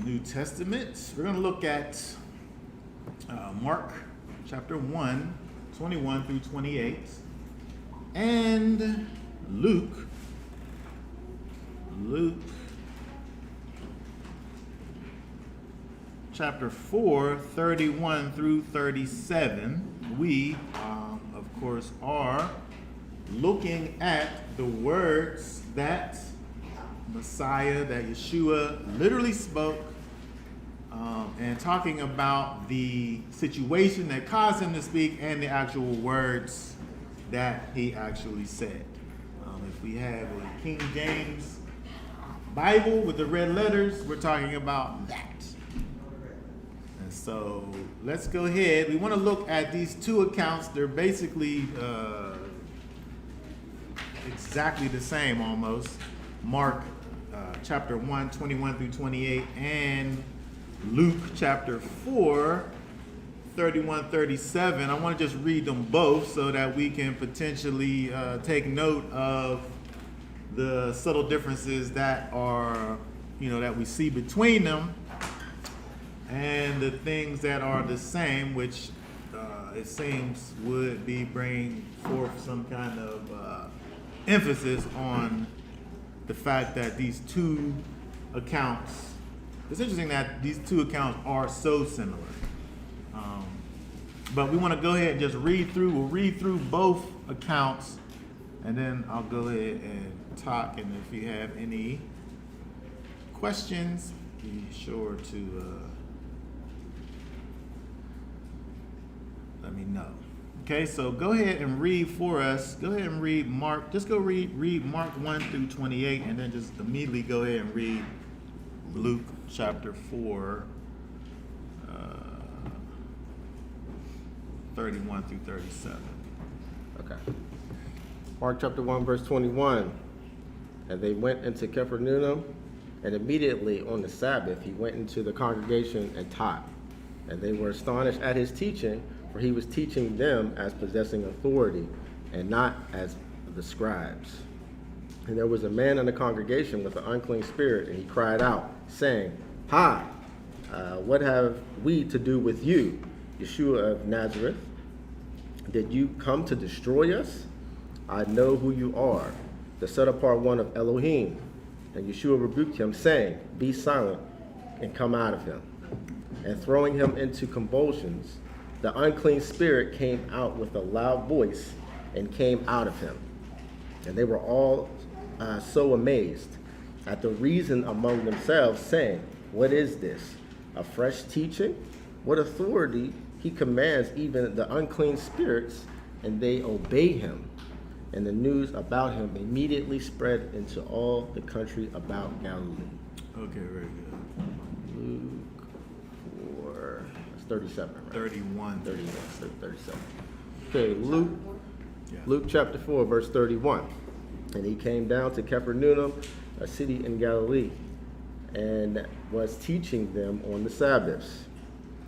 New Testament. We're going to look at Mark chapter 1, 21 through 28, and Luke chapter 4, 31 through 37. We, of course, are looking at the words that Messiah, that Yeshua literally spoke, and talking about the situation that caused him to speak and the actual words that he actually said. If we have a King James Bible with the red letters, we're talking about that. And so let's go ahead. We want to look at these two accounts. They're basically exactly the same almost. Mark chapter 1, 21 through 28, and Luke chapter 4, 31, 37. I want to just read them both so that we can potentially take note of the subtle differences that are, that we see between them, and the things that are the same, which it seems would be bringing forth some kind of emphasis on the fact that these two accounts, it's interesting that these two accounts are so similar. But we want to go ahead and just we'll read through both accounts, and then I'll go ahead and talk. And if you have any questions, be sure to let me know. Okay, so go ahead and read for us. Go ahead and read Mark. Just go read Mark 1 through 28, and then just immediately go ahead and read Luke chapter 4, 31 through 37. Okay. Mark chapter 1, verse 21. And they went into Capernaum, and immediately on the Sabbath he went into the congregation and taught. And they were astonished at his teaching, for he was teaching them as possessing authority, and not as the scribes. And there was a man in the congregation with an unclean spirit, and he cried out, saying, "Ha! What have we to do with you, Yeshua of Nazareth? Did you come to destroy us? I know who you are, the set-apart one of Elohim." And Yeshua rebuked him, saying, "Be silent, and come out of him." And throwing him into convulsions, the unclean spirit came out with a loud voice and came out of him. And they were all so amazed at the reason among themselves, saying, "What is this? A fresh teaching? What authority he commands even the unclean spirits, and they obey him." And the news about him immediately spread into all the country about Galilee. Okay, very good. Luke 4, that's 37, right? 31. 37. Okay, Luke chapter 4, verse 31. And he came down to Capernaum, a city in Galilee, and was teaching them on the Sabbaths.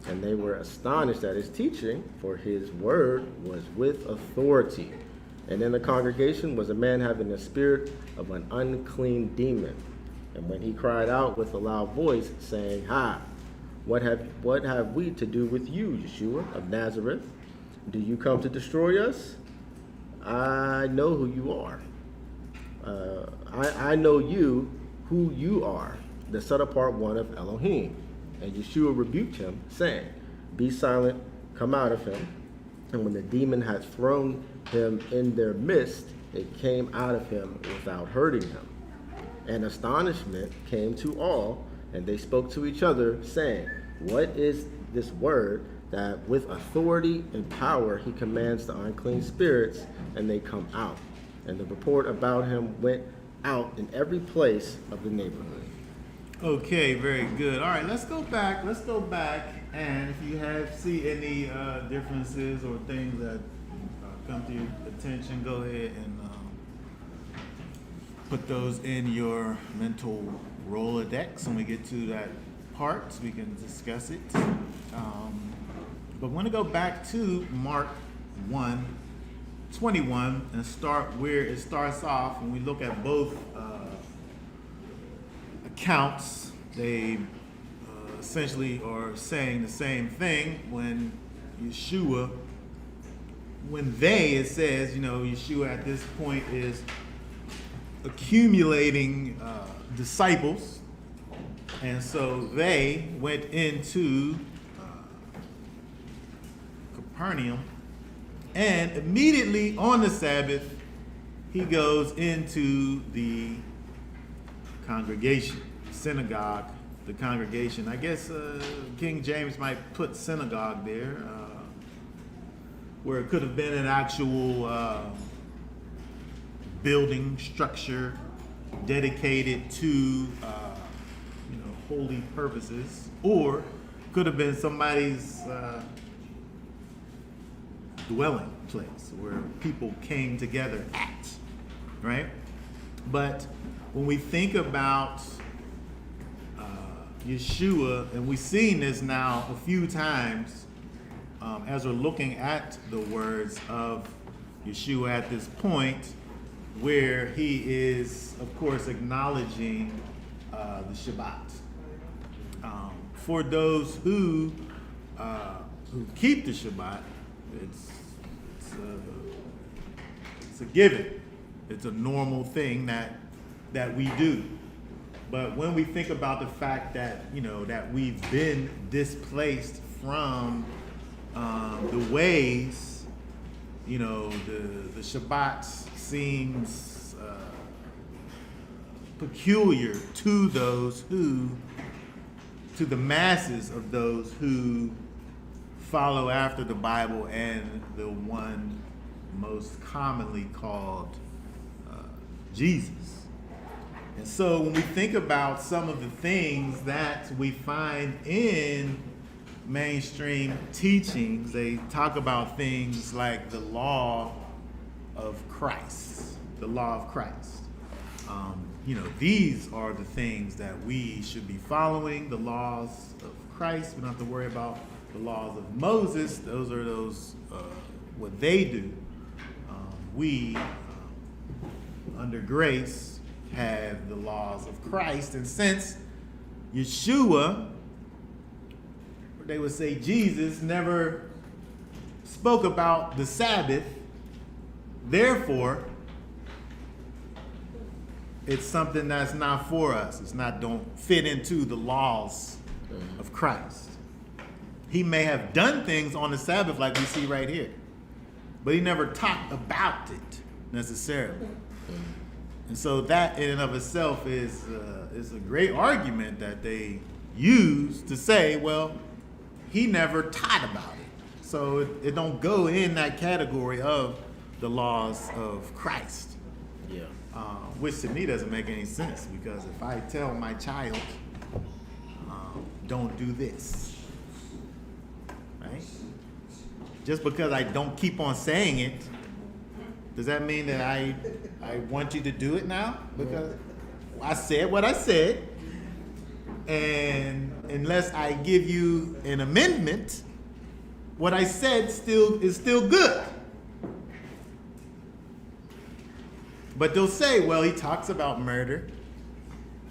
And they were astonished at his teaching, for his word was with authority. And in the congregation was a man having the spirit of an unclean demon. And when he cried out with a loud voice, saying, "Ha! What have we to do with you, Yeshua of Nazareth? Do you come to destroy us? I know who you are. I know who you are, the set-apart one of Elohim." And Yeshua rebuked him, saying, "Be silent, come out of him." And when the demon had thrown him in their midst, it came out of him without hurting him. And astonishment came to all, and they spoke to each other, saying, "What is this word that with authority and power he commands the unclean spirits, and they come out?" And the report about him went out in every place of the neighborhood. Okay, very good. All right, let's go back. And if you see any differences or things that come to your attention, go ahead and put those in your mental Rolodex. When we get to that part, we can discuss it. But we want to go back to Mark 1, 21 and start where it starts off. When we look at both accounts, they essentially are saying the same thing when Yeshua, it says, Yeshua at this point is accumulating disciples. And so they went into Capernaum, and immediately on the Sabbath, he goes into the congregation, synagogue, the congregation. I guess King James might put synagogue there, where it could have been an actual building structure dedicated to holy purposes, or could have been somebody's dwelling place where people came together at, right? But when we think about Yeshua, and we've seen this now a few times as we're looking at the words of Yeshua at this point, where he is, of course, acknowledging the Shabbat. For those who keep the Shabbat, it's a given. It's a normal thing that we do. But when we think about the fact that that we've been displaced from the ways, the Shabbat seems peculiar to the masses of those who follow after the Bible and the one most commonly called Jesus. And so when we think about some of the things that we find in mainstream teachings, they talk about things like the law of Christ, the law of Christ. These are the things that we should be following, the laws of Christ. We don't have to worry about the laws of Moses. Those are what they do. We, under grace, have the laws of Christ. And since Yeshua, or they would say Jesus, never spoke about the Sabbath, therefore, it's something that's not for us. Don't fit into the laws of Christ. He may have done things on the Sabbath like we see right here, but he never talked about it necessarily. And so that in and of itself is a great argument that they use to say, well, he never taught about it. So it don't go in that category of the laws of Christ. Yeah. Which to me doesn't make any sense, because if I tell my child, don't do this, right? Just because I don't keep on saying it, does that mean that I want you to do it now? Because I said what I said, and unless I give you an amendment, what I said is still good. But they'll say, well, he talks about murder.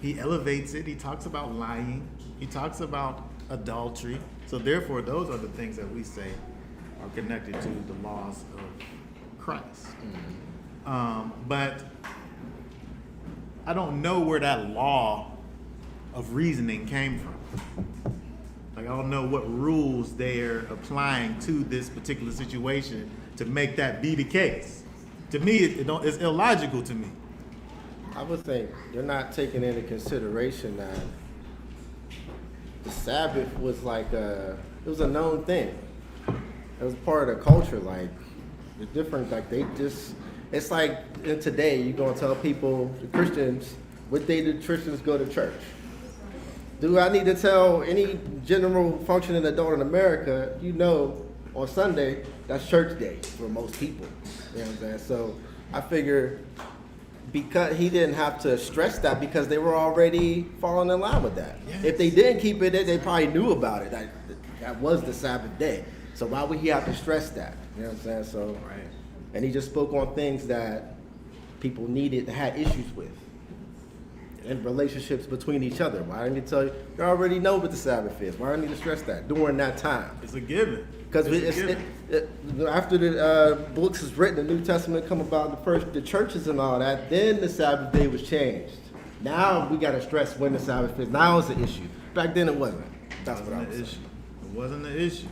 He elevates it. He talks about lying. He talks about adultery. So therefore, those are the things that we say are connected to the laws of Christ. But I don't know where that law of reasoning came from. Like, I don't know what rules they're applying to this particular situation to make that be the case. To me, it's illogical to me. I would think they're not taking into consideration that the Sabbath was it was a known thing. It was part of the culture. Like, the different, it's like in today, you're going to tell people, the Christians, what day do Christians go to church? Do I need to tell any general functioning adult in America, on Sunday, that's church day for most people. You know what I'm saying? So I figure because he didn't have to stress that, because they were already falling in line with that. Yes. If they didn't keep it, they probably knew about it. That was the Sabbath day. So why would he have to stress that? You know what I'm saying? So, right. And he just spoke on things that people had issues with. and relationships between each other. Why didn't he tell you? You already know what the Sabbath is. Why didn't he stress that during that time? It's a given. Because after the books was written, the New Testament come about, the churches and all that, then the Sabbath day was changed. Now we got to stress when the Sabbath is. Now it's an issue. Back then it wasn't. That's what I was saying. It wasn't an issue.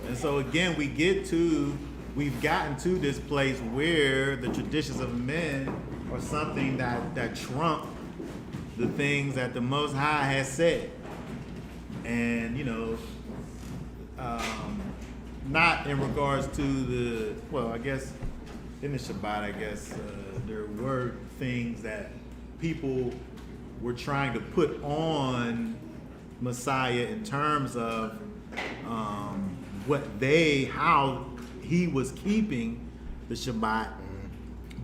And so again, we've gotten to this place where the traditions of men are something that trump the things that the Most High has said. And, not in regards to I guess in the Shabbat, there were things that people were trying to put on Messiah in terms of how he was keeping the Shabbat,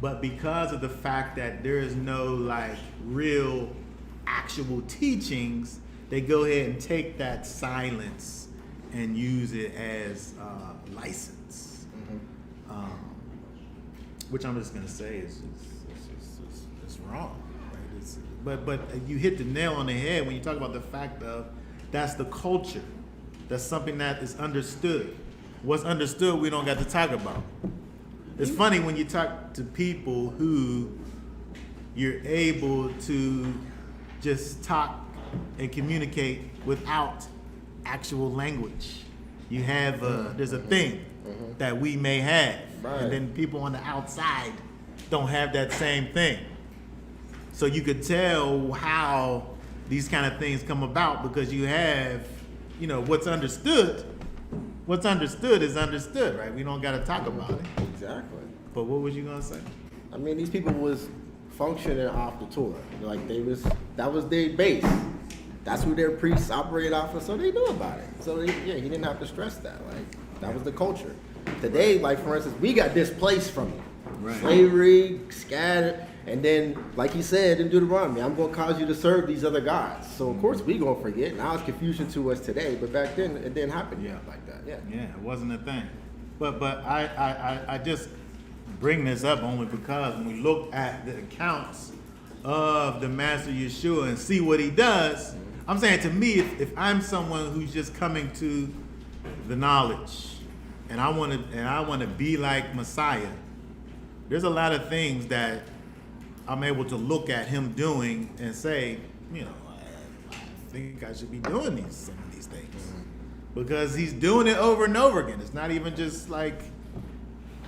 but because of the fact that there is no real actual teachings, they go ahead and take that silence and use it as license, which I'm just gonna say is wrong. Right? But you hit the nail on the head when you talk about the fact of that's the culture. That's something that is understood. What's understood, we don't got to talk about. It's funny when you talk to people who you're able to just talk and communicate without actual language. You have there's a thing that we may have, right. And then people on the outside don't have that same thing. So you could tell how these kind of things come about because you have, what's understood. What's understood is understood, right? We don't got to talk about it. Exactly. But what was you gonna say? I mean, these people was functioning off the Torah. That was their base. That's who their priests operated off of, so they knew about it. So he didn't have to stress that. That was the culture. Today, for instance, we got displaced from it. Right. Slavery, scattered, and then, like he said in Deuteronomy, I'm going to cause you to serve these other gods. So of course we going to forget. Now it's confusion to us today, but back then it didn't happen like that. Yeah, it wasn't a thing. But I just bring this up only because when we look at the accounts of the Master Yeshua and see what he does, I'm saying to me, if I'm someone who's just coming to the knowledge and I want to be like Messiah, there's a lot of things that I'm able to look at him doing and say, I think I should be doing some of these things. Because he's doing it over and over again. It's not even just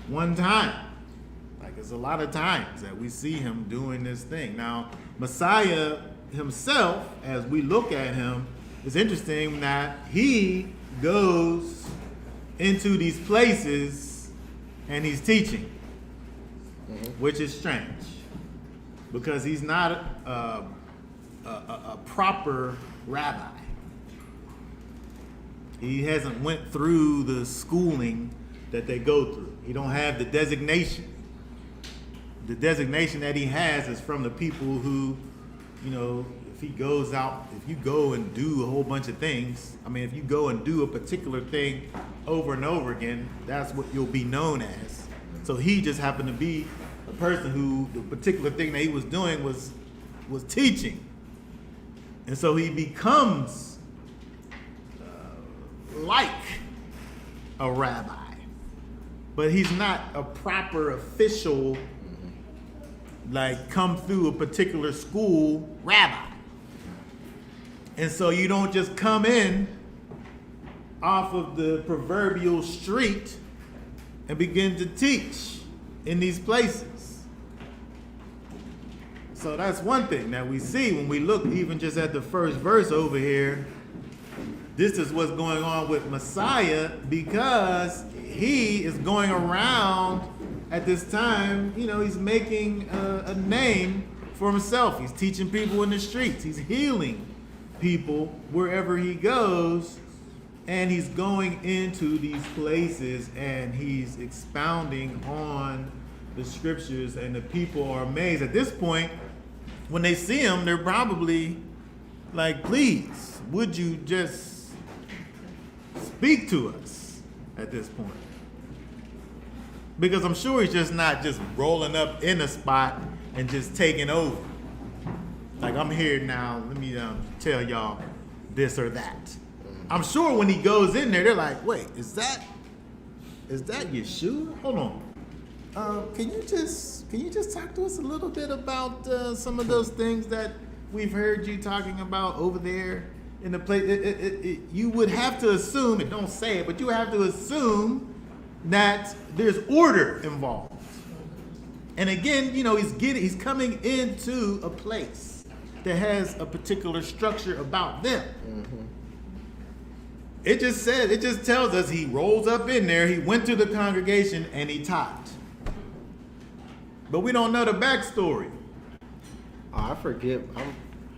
one time. It's a lot of times that we see him doing this thing. Now, Messiah himself, as we look at him, it's interesting that he goes into these places and he's teaching, which is strange because he's not a proper rabbi. He hasn't went through the schooling that they go through. He don't have the designation. The designation that he has is from the people who, if he goes out, if you go and do a whole bunch of things, if you go and do a particular thing over and over again, that's what you'll be known as. So he just happened to be a person who the particular thing that he was doing was teaching. And so he becomes like a rabbi, but he's not a proper official come through a particular school rabbi. And so you don't just come in off of the proverbial street and begin to teach in these places. So that's one thing that we see when we look even just at the first verse over here. This is what's going on with Messiah because he is going around at this time, he's making a name for himself. He's teaching people in the streets. He's healing people wherever he goes. And he's going into these places and he's expounding on the scriptures, and the people are amazed. At this point, when they see him, they're probably like, please, would you just speak to us at this point? Because I'm sure he's just not just rolling up in a spot and just taking over. Like, I'm here now, let me tell y'all this or that. I'm sure when he goes in there, they're like, wait, is that Yeshua? Hold on. Can you just talk to us a little bit about some of those things that we've heard you talking about over there in the place? You would have to assume, and don't say it, but you have to assume that there's order involved. And again, he's coming into a place that has a particular structure about them. Mm-hmm. It just tells us he rolls up in there, he went to the congregation, and he taught. But we don't know the backstory. Oh, I forget.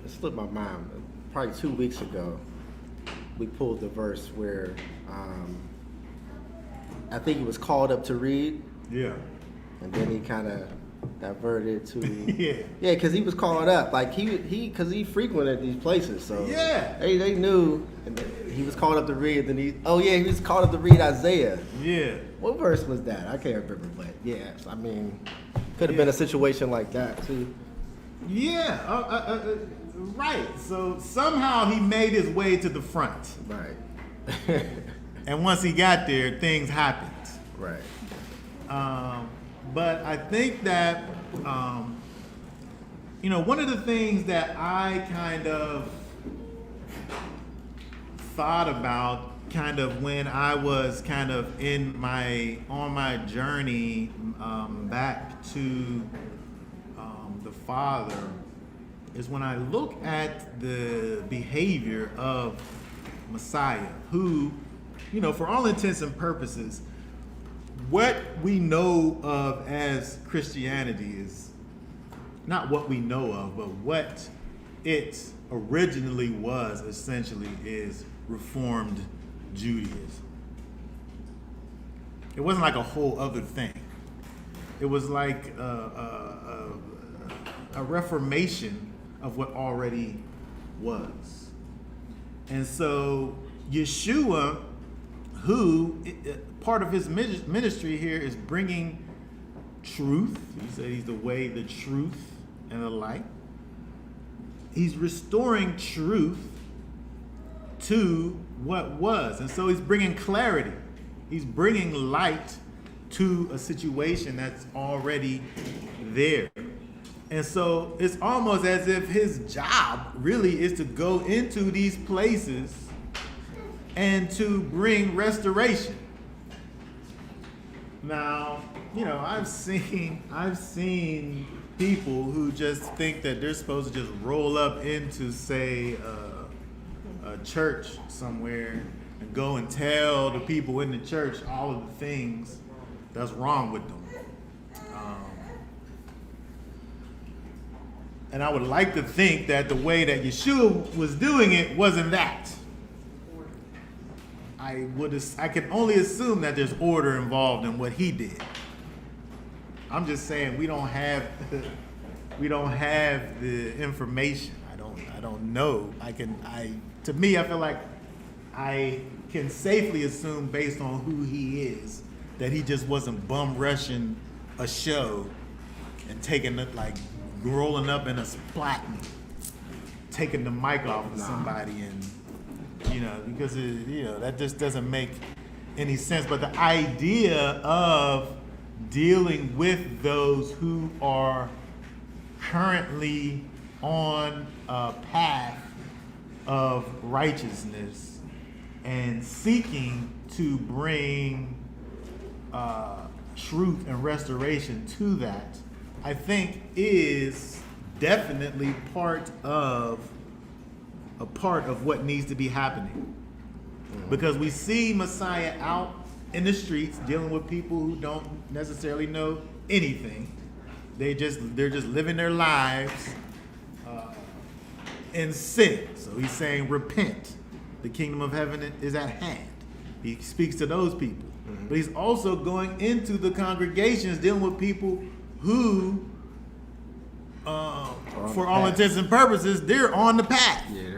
It slipped my mind. Probably 2 weeks ago, we pulled the verse where I think he was called up to read, Yeah. and then he kind of diverted to Yeah. because he was called up, like because he frequented these places, so Yeah. they knew, and then he was called up to read. Then he was called up to read Isaiah. Yeah. What verse was that? I can't remember, but I mean, could have been a situation like that too. Yeah. Right. So somehow he made his way to the front. Right. And once he got there, things happened. Right. But I think that, one of the things that I kind of thought about when I was on my journey back to the Father is when I look at the behavior of Messiah, who, for all intents and purposes, what we know of as Christianity is not what we know of, but what it originally was essentially is Reformed Judaism. It wasn't like a whole other thing. It was like a reformation of what already was. And so Yeshua, who part of his ministry here is bringing truth. He said he's the way, the truth, and the light. He's restoring truth to what was. And so he's bringing clarity. He's bringing light to a situation that's already there. And so it's almost as if his job really is to go into these places and to bring restoration. Now, I've seen people who just think that they're supposed to just roll up into, say, a church somewhere and go and tell the people in the church all of the things that's wrong with them. And I would like to think that the way that Yeshua was doing it wasn't that. I can only assume that there's order involved in what he did. I'm just saying we don't have the information. I don't know. To me, I feel like I can safely assume based on who he is that he just wasn't bum rushing a show and taking it, like rolling up in a splat and taking the mic off of somebody, and because that just doesn't make any sense. But the idea of dealing with those who are currently on a path of righteousness and seeking to bring truth and restoration to that, I think is definitely part of what needs to be happening. Because we see Messiah out in the streets dealing with people who don't necessarily know anything. They're just living their lives in sin. So he's saying, repent. The kingdom of heaven is at hand. He speaks to those people. Mm-hmm. But he's also going into the congregations dealing with people who, for all intents and purposes, they're on the path. Yeah,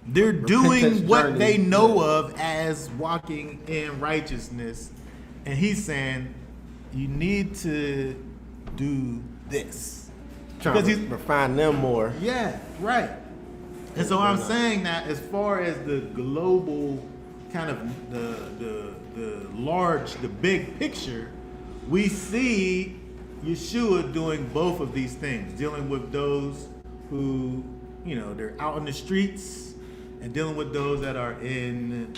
They're doing what journey. they know of as walking in righteousness. And he's saying, you need to do this. Trying Because to refine them more. Yeah, right. And so I'm saying that as far as the global kind of the large, the big picture, we see Yeshua doing both of these things, dealing with those who, you know, they're out in the streets and dealing with those that are in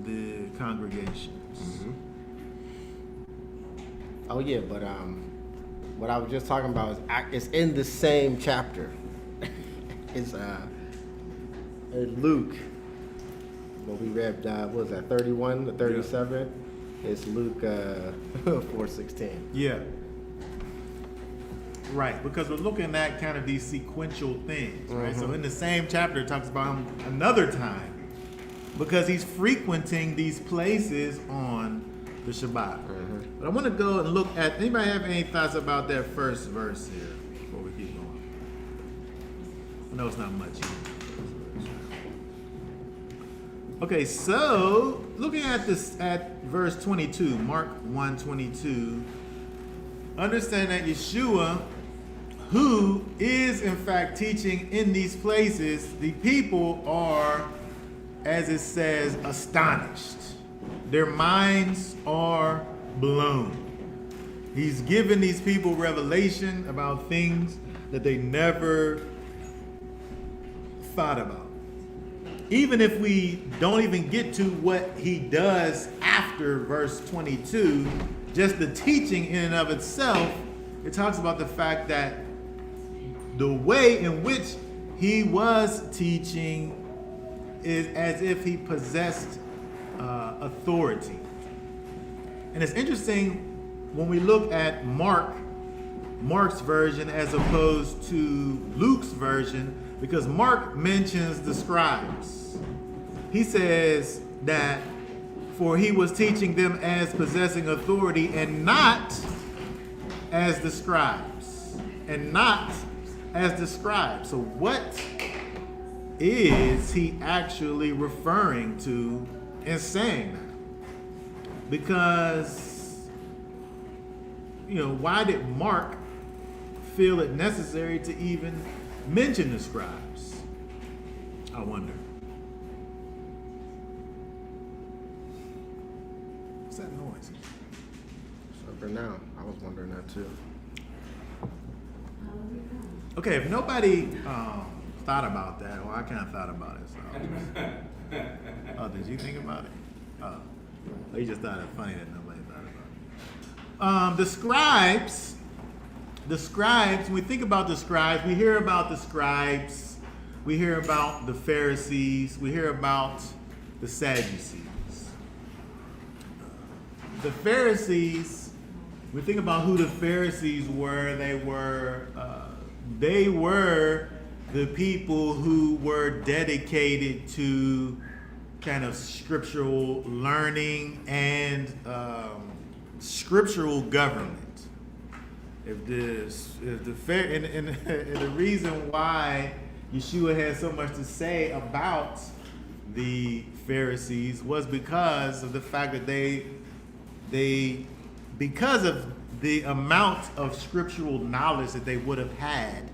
the congregations. Oh yeah, but what I was just talking about is it's in the same chapter. It's in Luke. What we read, what was that, 31 to 37? It's Luke 4:16. Yeah. Right, because we're looking at kind of these sequential things, right? So in the same chapter, it talks about him another time because he's frequenting these places on the Shabbat. But I want to go and look at, anybody have any thoughts about that first verse here before we keep going? I know it's not much. Okay, so looking at this at verse 22, Mark 1:22, understand that Yeshua, who is in fact teaching in these places, the people are, as it says, astonished. Their minds are blown. He's given these people revelation about things that they never thought about. Even if we don't even get to what he does after verse 22, just the teaching in and of itself, it talks about the fact that the way in which he was teaching is as if he possessed authority. And it's interesting when we look at Mark's version as opposed to Luke's version, because Mark mentions the scribes. He says that for he was teaching them as possessing authority and not as the scribes. And not as the scribes. So what is he actually referring to in saying that? Because, you know, why did Mark feel it necessary to even mention the scribes? I wonder. What's that noise? So for now, I was wondering that too. Okay, if nobody thought about that, well, I kind of thought about it. So. Oh, did you think about it? Oh, you just thought it funny that nobody thought about it. The scribes, when we think about the scribes, we hear about the scribes, we hear about the Pharisees, we hear about the Sadducees. The Pharisees, we think about who the Pharisees were. They were the people who were dedicated to kind of scriptural learning and scriptural government. And the reason why Yeshua had so much to say about the Pharisees was because of the fact that because of the amount of scriptural knowledge that they would have had,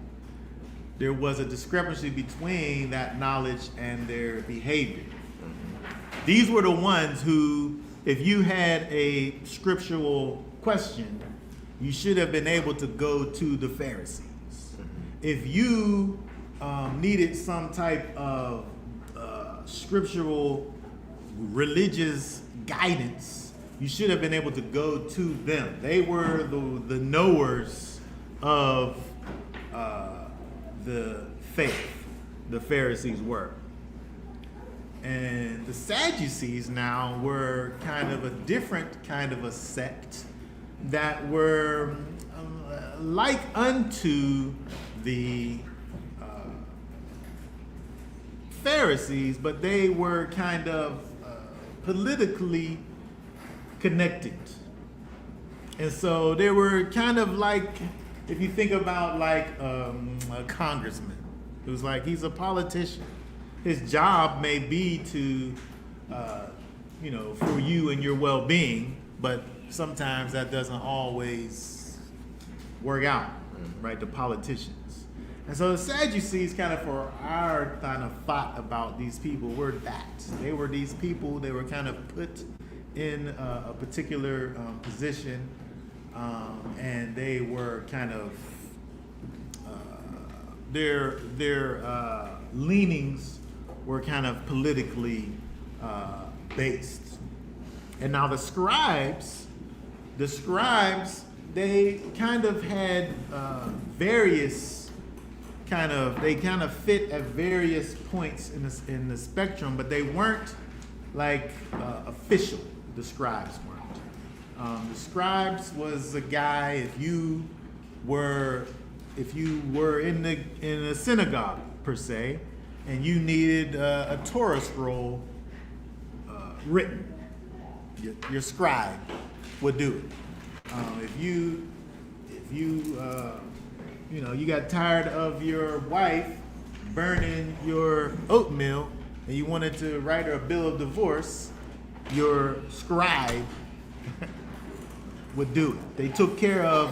there was a discrepancy between that knowledge and their behavior. These were the ones who, if you had a scriptural question, you should have been able to go to the Pharisees. If you needed some type of scriptural religious guidance, you should have been able to go to them. They were the knowers of the faith. The Pharisees were. And the Sadducees now were kind of a different kind of a sect that were like unto the Pharisees, but they were kind of politically connected. And so they were kind of like, if you think about like a congressman, it was like he's a politician. His job may be to, for you and your well-being, but sometimes that doesn't always work out. right? The politicians. And so the Sadducees, kind of for our kind of thought about these people, were that. They were these people, they were kind of put in a particular position, and they were kind of, their leanings were kind of politically based. And now the scribes, they kind of had various they kind of fit at various points in the spectrum, but they weren't like official. The scribes weren't. The scribes was a guy, if you were in a synagogue per se, and you needed a Torah scroll written, your scribe would do it. If you got tired of your wife burning your oatmeal and you wanted to write her a bill of divorce, your scribe would do it. They took care of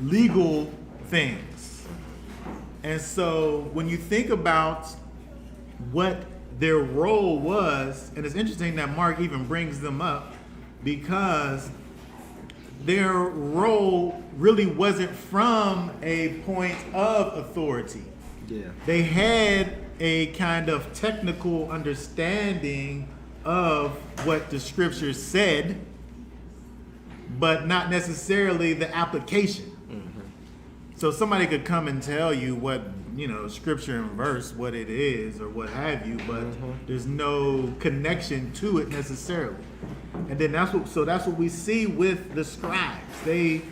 legal things. And so when you think about what their role was, and it's interesting that Mark even brings them up, because their role really wasn't from a point of authority. Yeah. They had a kind of technical understanding of what the scriptures said, but not necessarily the application. Mm-hmm. So somebody could come and tell you what, scripture and verse, what it is or what have you, but there's no connection to it necessarily. And then that's what we see with the scribes. They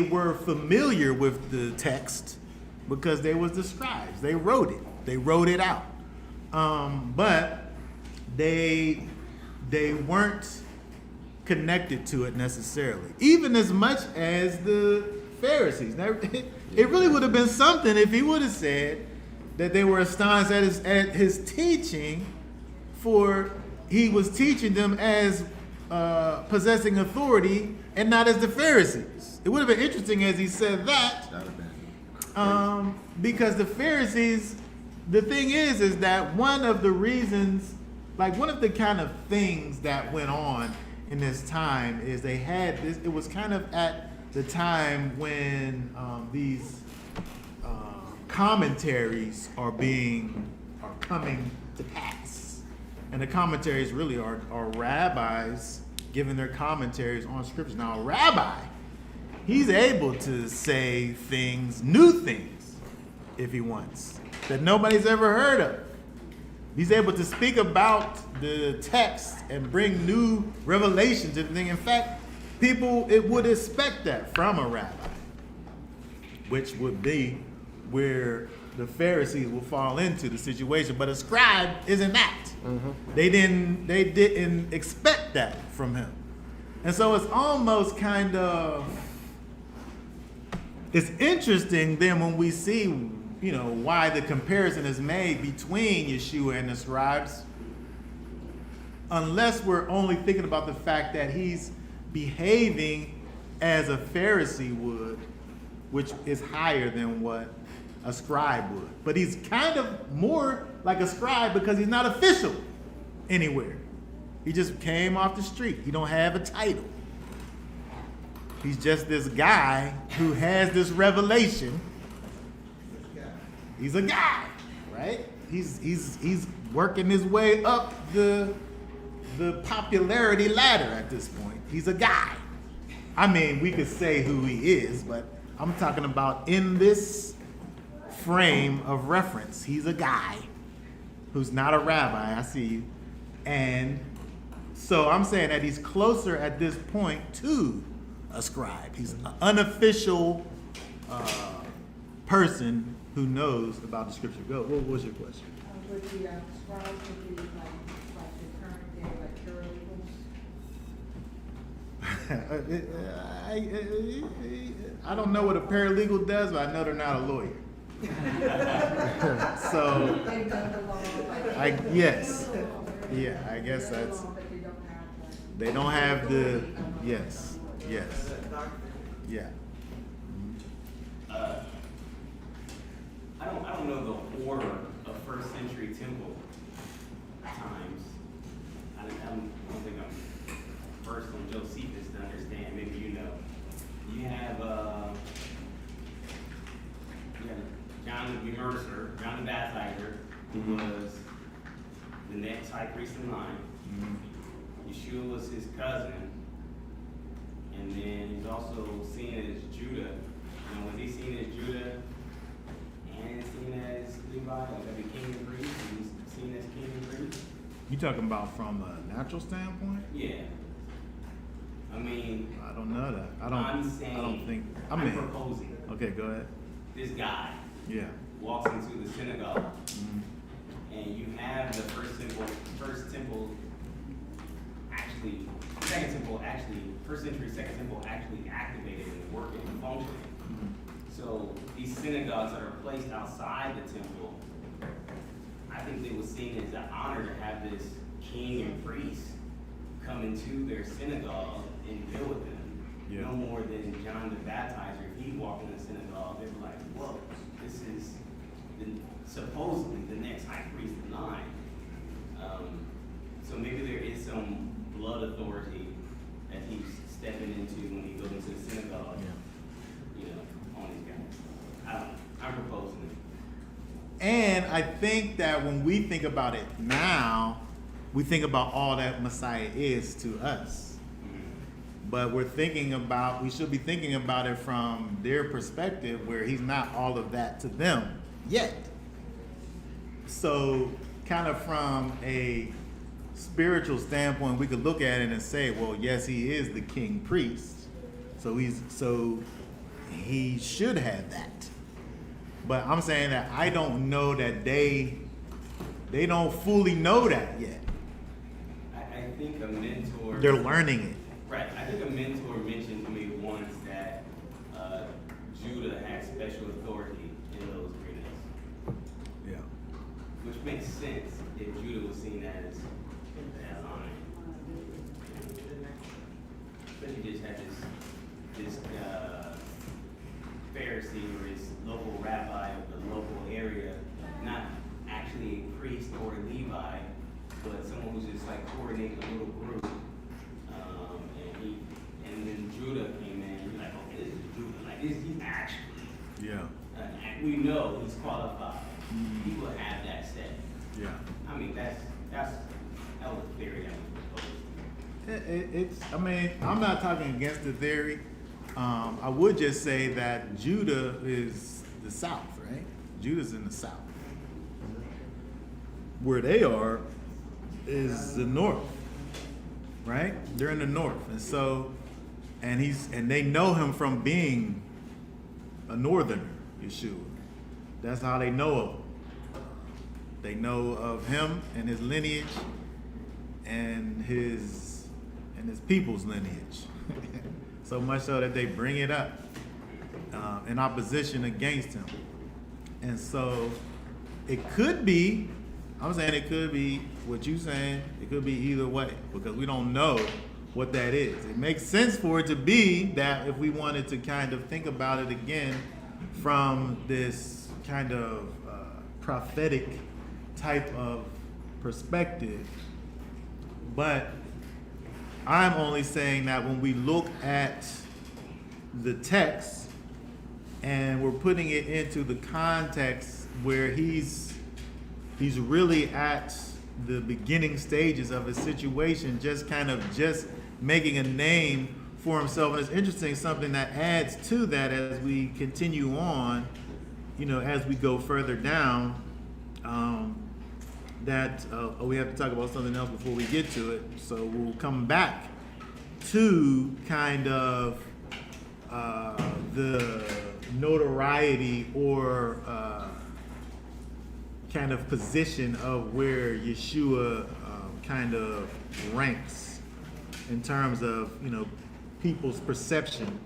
were familiar with the text because they was the scribes. They wrote it out. But they weren't connected to it necessarily, even as much as the Pharisees. Now, it really would have been something if he would have said that they were astonished at his teaching, for he was teaching them as possessing authority and not as the Pharisees. It would have been interesting as he said that, because the Pharisees, the thing is that one of the reasons, like one of the kind of things that went on in this time is they had this, it was kind of at the time when these commentaries are coming to pass. And the commentaries really are rabbis giving their commentaries on scripture. Now, a rabbi, he's able to say things, new things, if he wants, that nobody's ever heard of. He's able to speak about the text and bring new revelation to the thing. In fact, people would expect that from a rabbi, which would be where the Pharisees will fall into the situation. But a scribe isn't that. Mm-hmm. They didn't expect that from him. And so it's almost kind of, it's interesting then when we see, why the comparison is made between Yeshua and the scribes, unless we're only thinking about the fact that he's behaving as a Pharisee would, which is higher than what a scribe would. But he's kind of more like a scribe because he's not official anywhere. He just came off the street. He don't have a title. He's just this guy who has this revelation. He's a guy, right? He's working his way up the popularity ladder at this point. He's a guy. I mean, we could say who he is, but I'm talking about in this frame of reference. He's a guy who's not a rabbi. I see you. And so I'm saying that he's closer at this point to a scribe. He's an unofficial person who knows about the scripture. Go. What was your question? Would the scribes would be like the current day, like paralegals? I don't know what a paralegal does, but I know they're not a lawyer. So, They've done the law, yes. Yeah, I guess that's, they don't have the, yes. Yes. Yeah. I don't know the order of first century temple times. I don't think I'm versed on Josephus to understand. Maybe you know. You have John the Mercer, John the Baptizer, who was the next high priest in line. Yeshua was his cousin, and then he's also seen as Judah. And was he seen as Judah and seen as Levi, like the king and priest? He's seen as king and priest. You talking about from a natural standpoint? Yeah. I mean, I don't know that. I I'm don't think. I'm proposing. Okay, go ahead. This guy Yeah. walks into the synagogue, and you have the first temple actually, first century second temple actually activated and working and functioning. So these synagogues that are placed outside the temple, I think they were seen as an honor to have this king and priest come into their synagogue and deal with them. Yeah. No more than John the Baptizer. If he walked in the synagogue, they were like, whoa, this is supposedly the next high priest in line. So maybe there is some blood authority that he's stepping into when he goes into the synagogue, you know, on his guys. I don't know. I'm proposing it. And I think that when we think about it now, we think about all that Messiah is to us. But we should be thinking about it from their perspective, where he's not all of that to them yet. So kind of from a spiritual standpoint, we could look at it and say, well, yes, he is the king priest. So he should have that. But I'm saying that I don't know that they don't fully know that yet. I think a mentor. They're learning it. Right. I think a mentor mentioned to me once that Judah had special authority in those arenas, Yeah. which makes sense if Judah was seen as honored. But he just had this Pharisee or his local rabbi of the local area, not actually a priest or a Levi, but someone who's just like coordinating a little group. And then Judah came in. You're like, okay, this is Judah. Like, he's actually. Yeah. And we know he's qualified. He will have that set. Yeah. I mean, that was a theory I was proposing. I mean, I'm not talking against the theory. I would just say that Judah is the South, right? Judah's in the South. Where they are is the North, right? They're in the North, and so, and they know him from being a Northerner, Yeshua. That's how they know of him. They know of him and his lineage, and his people's lineage. So much so that they bring it up in opposition against him. And so it could be, I'm saying it could be what you're saying, it could be either way, because we don't know what that is. It makes sense for it to be that if we wanted to kind of think about it again from this kind of prophetic type of perspective. But I'm only saying that when we look at the text and we're putting it into the context where he's really at the beginning stages of a situation, just making a name for himself. And it's interesting, something that adds to that as we continue on, as we go further down, we have to talk about something else before we get to it. So we'll come back to kind of the notoriety or kind of position of where Yeshua kind of ranks in terms of, people's perception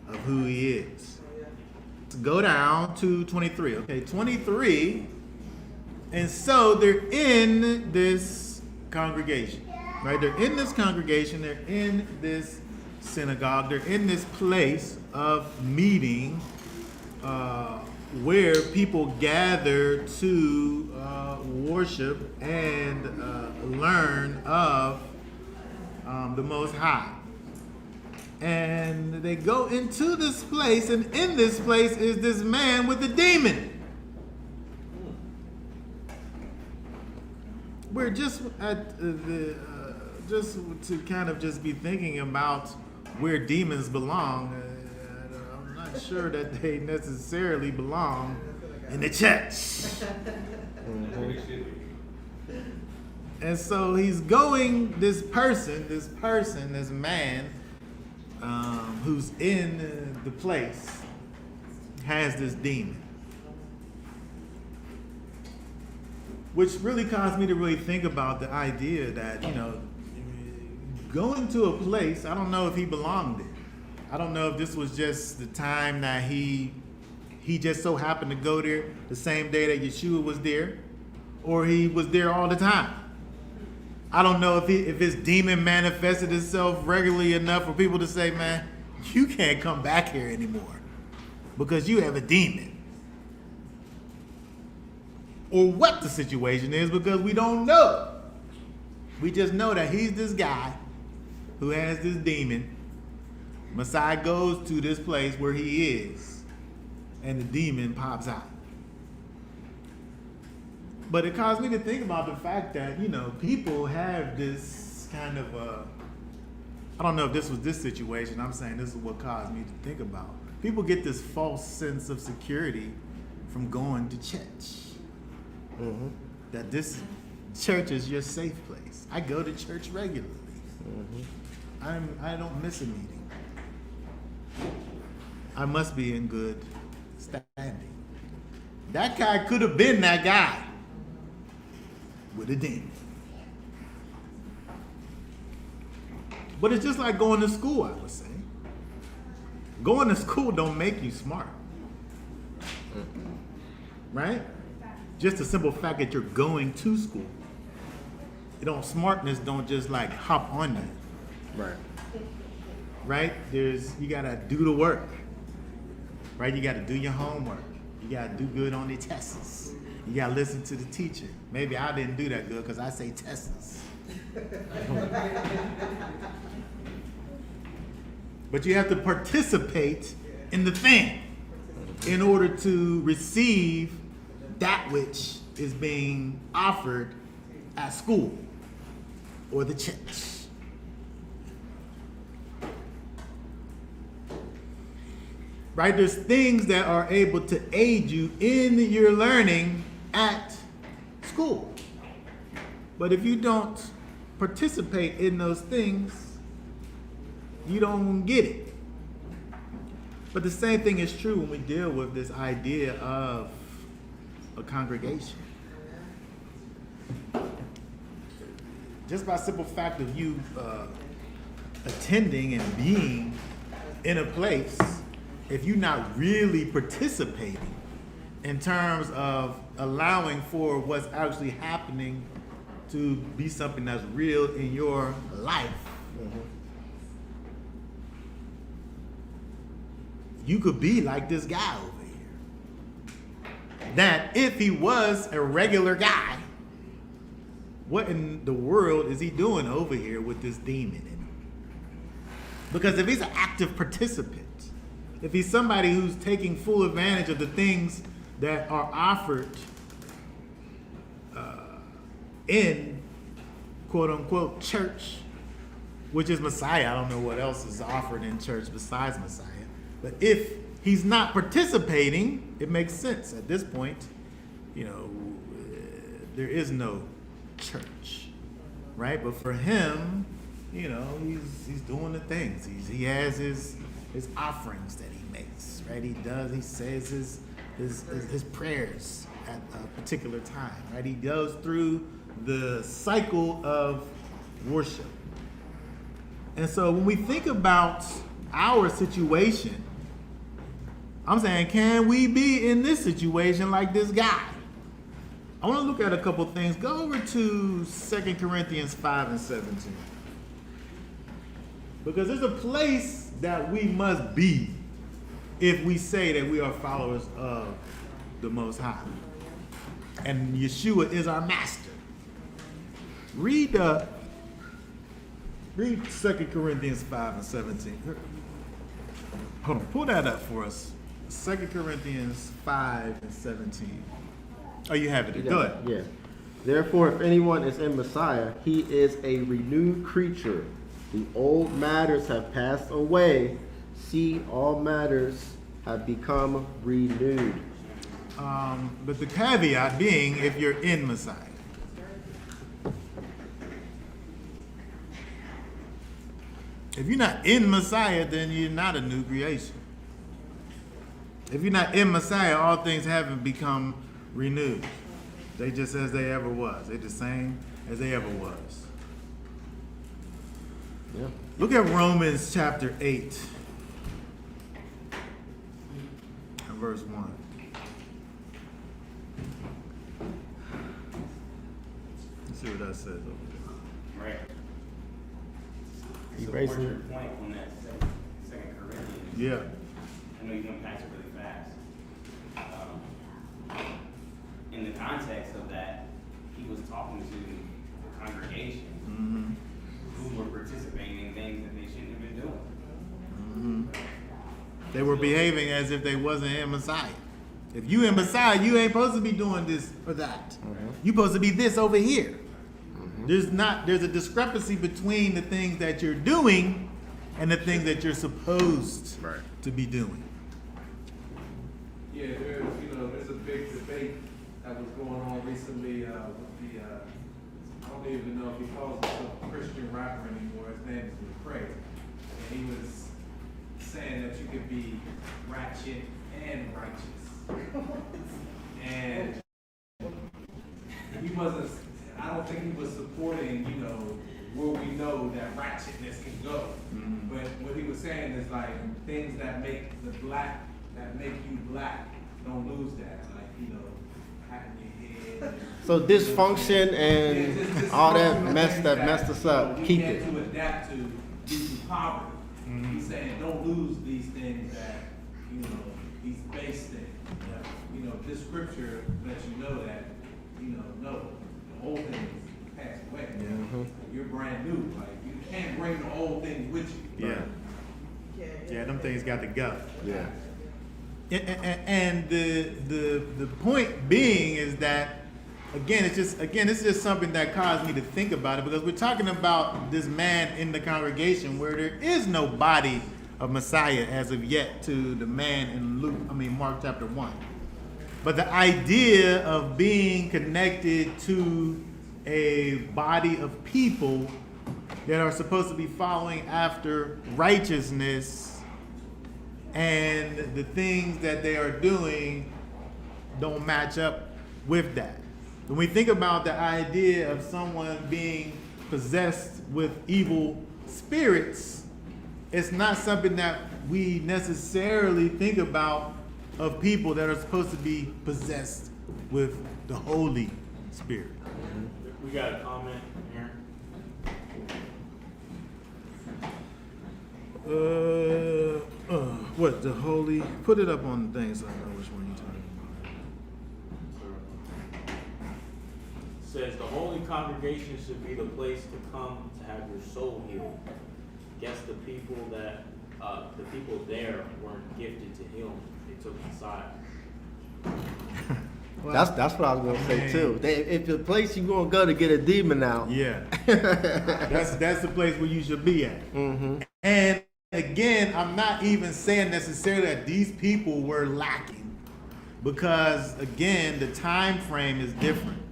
of who he is. Let's go down to 23. Okay, 23. And so they're in this congregation, right? They're in this congregation. They're in this synagogue. They're in this place of meeting where people gather to worship and learn of the Most High. And they go into this place, and in this place is this man with a demon. We're just at just to kind of just be thinking about where demons belong. I'm not sure that they necessarily belong in the church. And so he's going, this man who's in the place has this demon. Which really caused me to really think about the idea that, going to a place, I don't know if he belonged there. I don't know if this was just the time that he just so happened to go there the same day that Yeshua was there, or he was there all the time. I don't know if his demon manifested itself regularly enough for people to say, man, you can't come back here anymore because you have a demon. Or what the situation is, because we don't know. We just know that he's this guy who has this demon. Messiah goes to this place where he is, and the demon pops out. But it caused me to think about the fact that, people have this kind of, I don't know if this was this situation, I'm saying this is what caused me to think about. People get this false sense of security from going to church. Mm-hmm. That this church is your safe place. I go to church regularly. Mm-hmm. I don't miss a meeting. I must be in good standing. That guy could have been that guy with a demon. But it's just like going to school, I would say. Going to school don't make you smart. Right? Just the simple fact that you're going to school. Smartness don't just like hop on you. Right. Right? You gotta do the work. Right? You gotta do your homework. You gotta do good on the tests. You gotta listen to the teacher. Maybe I didn't do that good because I say tests. But you have to participate in the thing in order to receive that which is being offered at school or the church. Right? There's things that are able to aid you in your learning at school. But if you don't participate in those things, you don't get it. But the same thing is true when we deal with this idea of a congregation. Just by simple fact of you attending and being in a place, if you're not really participating in terms of allowing for what's actually happening to be something that's real in your life, you could be like this guy over here. That if he was a regular guy, what in the world is he doing over here with this demon in him? Because if he's an active participant, if he's somebody who's taking full advantage of the things that are offered in quote unquote church, which is Messiah, I don't know what else is offered in church besides Messiah. But if he's not participating, it makes sense at this point. There is no church, right? But for him, he's doing the things. He has his offerings that he makes, right? He says his prayers at a particular time, right? He goes through the cycle of worship. And so when we think about our situation, I'm saying, can we be in this situation like this guy? I want to look at a couple things. Go over to 2 Corinthians 5 and 17. Because there's a place that we must be if we say that we are followers of the Most High. And Yeshua is our master. Read 2 Corinthians 5 and 17. Hold on, pull that up for us. 2 Corinthians 5 and 17. Oh, you have it. Go ahead. Yeah. Therefore, if anyone is in Messiah, he is a renewed creature. The old matters have passed away. See, all matters have become renewed. But the caveat being if you're in Messiah. If you're not in Messiah, then you're not a new creation. If you're not in Messiah, all things haven't become renewed. They just as they ever was. They're the same as they ever was. Yeah. Look at Romans chapter 8 and verse 1. Let's see what that says over there. Right. You So basically- what's your point on that second Corinthians? Yeah. I know you're gonna pass it really fast. In the context of that, he was talking to the congregation who were participating in things that they shouldn't have been doing. They were behaving as if they wasn't in Messiah. If you in Messiah, you ain't supposed to be doing this or that. You supposed to be this over here. There's a discrepancy between the things that you're doing and the things that you're supposed to be doing. Yeah, there's a big debate that was going on recently with the, I don't even know if he calls himself a Christian rapper anymore. His name is Lecrae. And he was saying that you could be ratchet and righteous. And he wasn't, I don't think he was supporting, where we know that ratchetness can go. But what he was saying is like things that make you black, don't lose that. Like, patting your head. So dysfunction and all that messed us up. Keep it. To adapt to due to poverty. He's saying don't lose these things that, these base things. This scripture lets you know that, no, the old things passed away. You're brand new. Like, you can't bring the old things with you. Yeah, them things got to go. Yeah. And the point being is that it's just something that caused me to think about it, because we're talking about this man in the congregation where there is no body of Messiah as of yet to the man in Mark chapter 1. But the idea of being connected to a body of people that are supposed to be following after righteousness, and the things that they are doing don't match up with that. When we think about the idea of someone being possessed with evil spirits, it's not something that we necessarily think about of people that are supposed to be possessed with the Holy Spirit. We got a comment here. What, the Holy? Put it up on the thing so I know which one you're talking about. Says the holy congregation should be the place to come to have your soul healed. Guess the people there weren't gifted to heal. They took the side. That's what I was gonna say too. If the place you're gonna go to get a demon out, Yeah, that's the place where you should be at. And again, I'm not even saying necessarily that these people were lacking, because again, the time frame is different.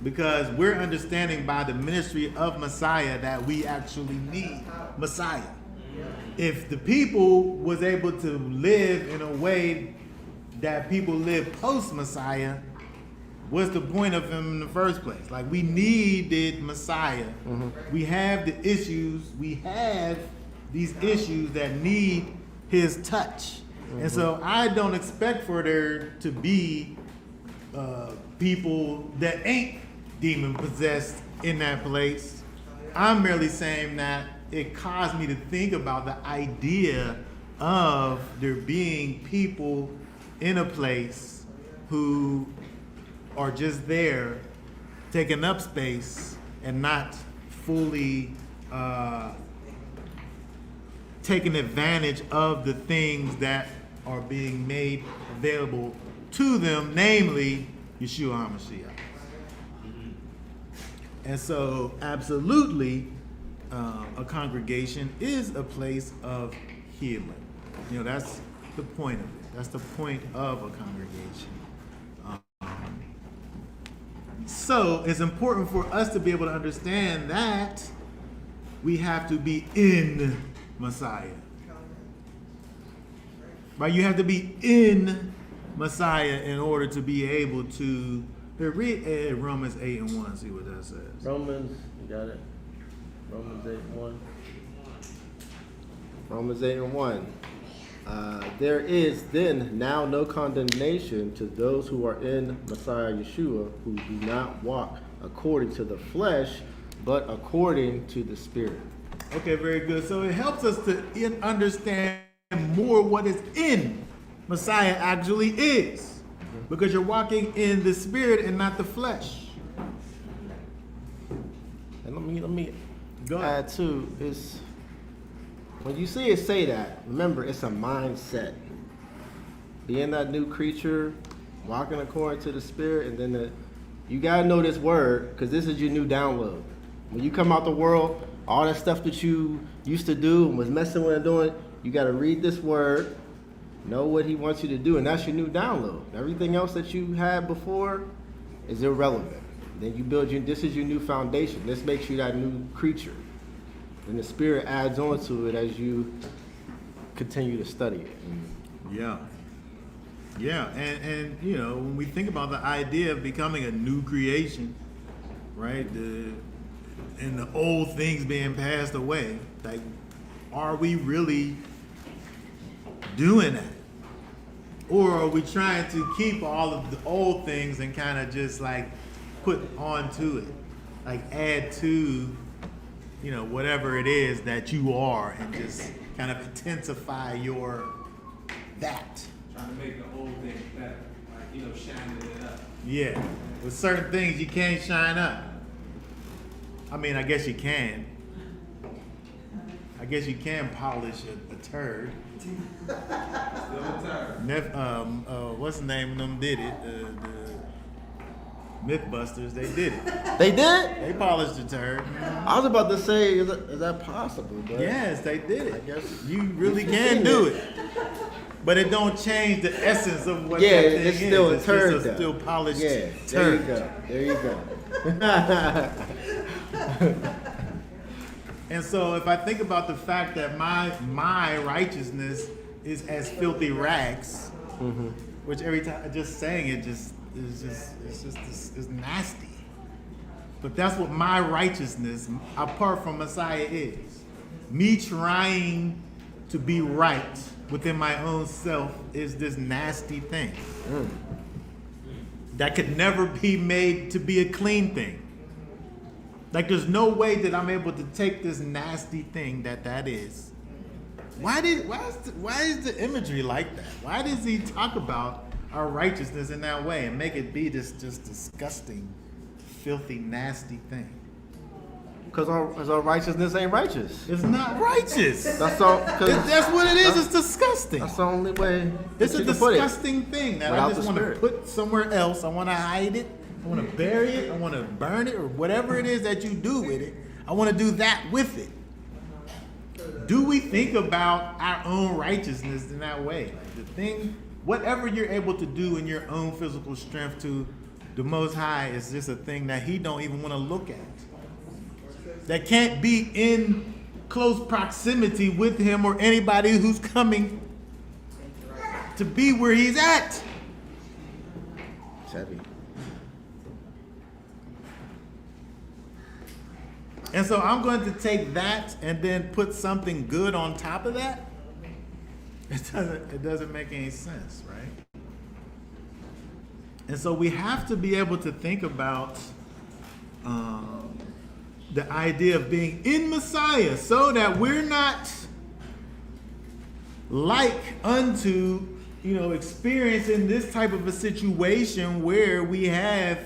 Because we're understanding by the ministry of Messiah that we actually need Messiah. If the people was able to live in a way that people live post-Messiah, what's the point of him in the first place? Like, we needed Messiah. We have the issues. We have these issues that need his touch. And so I don't expect for there to be people that ain't demon possessed in that place. I'm merely saying that it caused me to think about the idea of there being people in a place who are just there taking up space and not fully taking advantage of the things that are being made available to them, namely Yeshua HaMashiach. And so, absolutely, a congregation is a place of healing. You know, that's the point of it. That's the point of a congregation. So, it's important for us to be able to understand that we have to be in Messiah. Right? You have to be in Messiah in order to be able to read Romans 8 and 1, see what that says. Romans, you got it? Romans 8 and 1. Romans 8 and 1. There is then now no condemnation to those who are in Messiah Yeshua, who do not walk according to the flesh, but according to the Spirit. Okay, very good. So it helps us to understand more what is in Messiah actually is, because you're walking in the Spirit and not the flesh. And let me Go ahead. add too, is when you see it say that, remember it's a mindset. Being that new creature, walking according to the Spirit, and then you gotta know this word, because this is your new download. When you come out the world, all that stuff that you used to do and was messing with and doing, you gotta read this word, know what he wants you to do, and that's your new download. Everything else that you had before is irrelevant. Then you build this is your new foundation. This makes you that new creature. And the Spirit adds on to it as you continue to study it. Yeah. Yeah, and you know, when we think about the idea of becoming a new creation, right? And the old things being passed away, like, are we really doing that? Or are we trying to keep all of the old things and kind of just like put onto it, like add to, you know, whatever it is that you are, and just kind of intensify your that. Trying to make the old thing better, like, shining it up. Yeah, with certain things you can't shine up. I mean, I guess you can. I guess you can polish a turd. Still a turd. What's the name of them did it? The Mythbusters, they did it. They did? They polished the turd. I was about to say, is that possible? But Yes, they did I it. guess You really you've can seen do it. it. But it don't change the essence of what Yeah, that thing it's is. still a It's turd, just a though. still polished Yeah, turd. there you go. And so if I think about the fact that my righteousness is as filthy rags, which every time just saying it is nasty. But that's what my righteousness, apart from Messiah, is. Me trying to be right within my own self is this nasty thing that could never be made to be a clean thing. Like, there's no way that I'm able to take this nasty thing that is. Why is the imagery like that? Why does he talk about our righteousness in that way and make it be this just disgusting, filthy, nasty thing? Because our righteousness ain't righteous. It's not righteous. That's all. 'Cause That's what it is. It's disgusting. that's the only way. It's that a you can put it. disgusting thing that Without I just the want to Spirit. put somewhere else. I want to hide it. I want to bury it. I want to burn it, or whatever it is that you do with it. I want to do that with it. Do we think about our own righteousness in that way? Like, the thing, whatever you're able to do in your own physical strength to the Most High is just a thing that He don't even want to look at. That can't be in close proximity with Him or anybody who's coming to be where He's at. It's heavy. And so I'm going to take that and then put something good on top of that. It doesn't make any sense, right? And so we have to be able to think about the idea of being in Messiah, so that we're not like unto, experiencing this type of a situation where we have,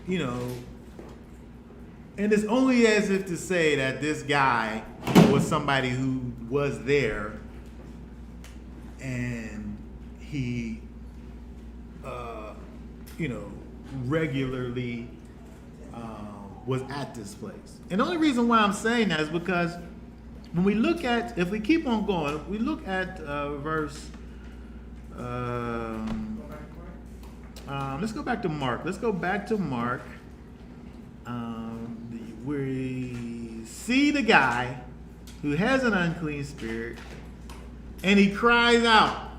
and it's only as if to say that this guy was somebody who was there and he, regularly was at this place. And the only reason why I'm saying that is because when we look at, if we keep on going, if we look at verse, let's go back to Mark. Let's go back to Mark. We see the guy who has an unclean spirit, and he cries out.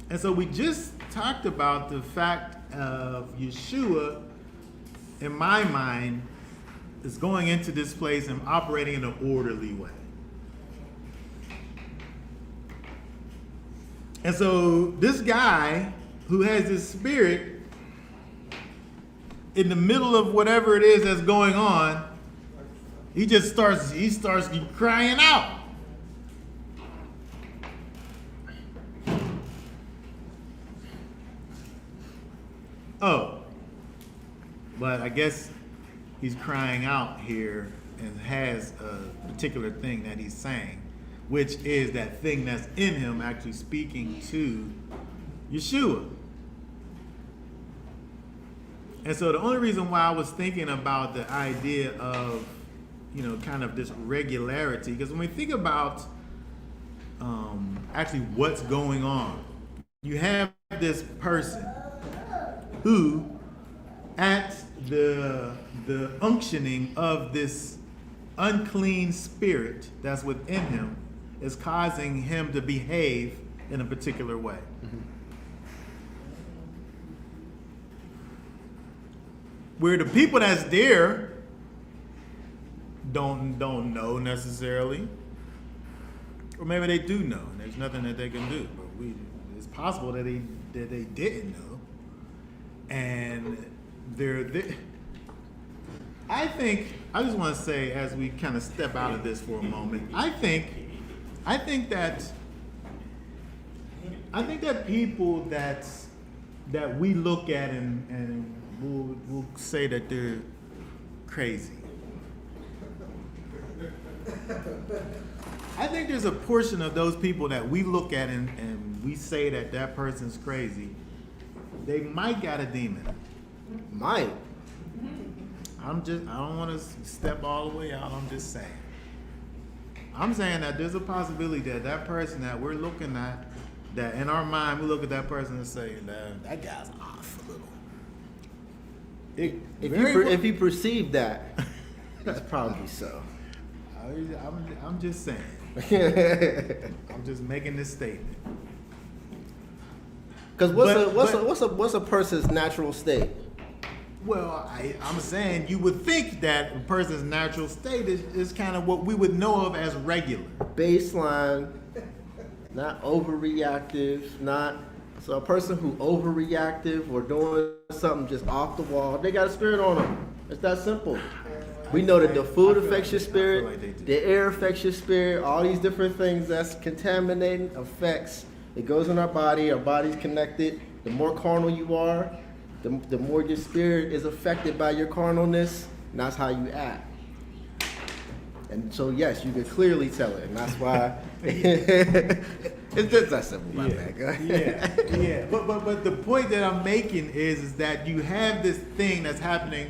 And so we just talked about the fact of Yeshua, in my mind, is going into this place and operating in an orderly way. And so this guy who has this spirit, in the middle of whatever it is that's going on, he starts crying out. Oh, but I guess he's crying out here and has a particular thing that he's saying, which is that thing that's in him actually speaking to Yeshua. And so the only reason why I was thinking about the idea of, kind of this regularity, because when we think about actually what's going on, you have this person who, at the unctioning of this unclean spirit that's within him, is causing him to behave in a particular way. Mm-hmm. Where the people that's there don't know necessarily, or maybe they do know, and there's nothing that they can do. But it's possible that they didn't know, and I just want to say, as we kind of step out of this for a moment, I think that people that we look at and we'll say that they're crazy. I think there's a portion of those people that we look at and we say that person's crazy. They might got a demon. Might. I don't want to step all the way out. I'm just saying. I'm saying that there's a possibility that person that we're looking at, that in our mind we look at that person and say, that guy's off a little. If you perceive that, it's probably so. I'm just saying. I'm just making this statement. Because what's a person's natural state? Well, I'm saying you would think that a person's natural state is kind of what we would know of as regular. Baseline, not overreactive, not so a person who overreactive or doing something just off the wall, they got a spirit on them. It's that simple. We know that the food affects your spirit, the air affects your spirit, all these different things that's contaminating affects. It goes in our body's connected. The more carnal you are, the more your spirit is affected by your carnalness, and that's how you act. And so, yes, you can clearly tell it, and that's why it's just that simple. My bad. Yeah. But the point that I'm making is that you have this thing that's happening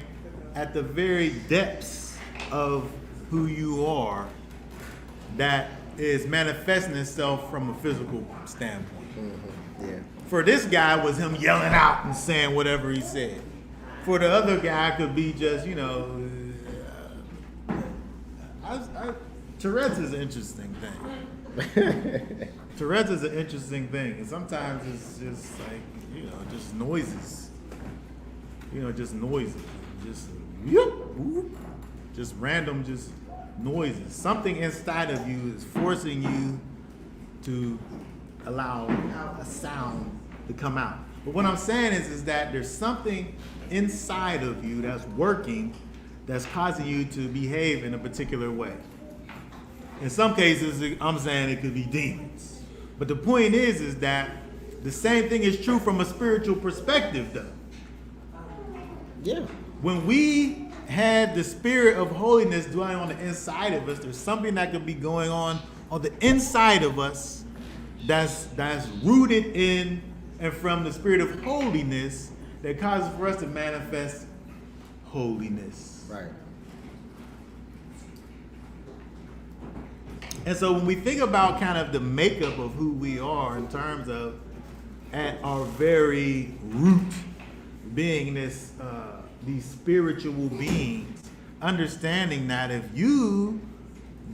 at the very depths of who you are, that is manifesting itself from a physical standpoint. Mm-hmm. Yeah. For this guy, was him yelling out and saying whatever he said. For the other guy, could be just, Tourette's is an interesting thing. Tourette's is an interesting thing. And sometimes it's just like, just noises. Just noises. Just random, just noises. Something inside of you is forcing you to allow a sound to come out. But what I'm saying is that there's something inside of you that's working that's causing you to behave in a particular way. In some cases, I'm saying it could be demons. But the point is that the same thing is true from a spiritual perspective, though. Yeah. When we have the spirit of holiness dwelling on the inside of us, there's something that could be going on the inside of us that's rooted in and from the spirit of holiness that causes for us to manifest holiness. Right. And so when we think about kind of the makeup of who we are in terms of at our very root being these spiritual beings, understanding that if you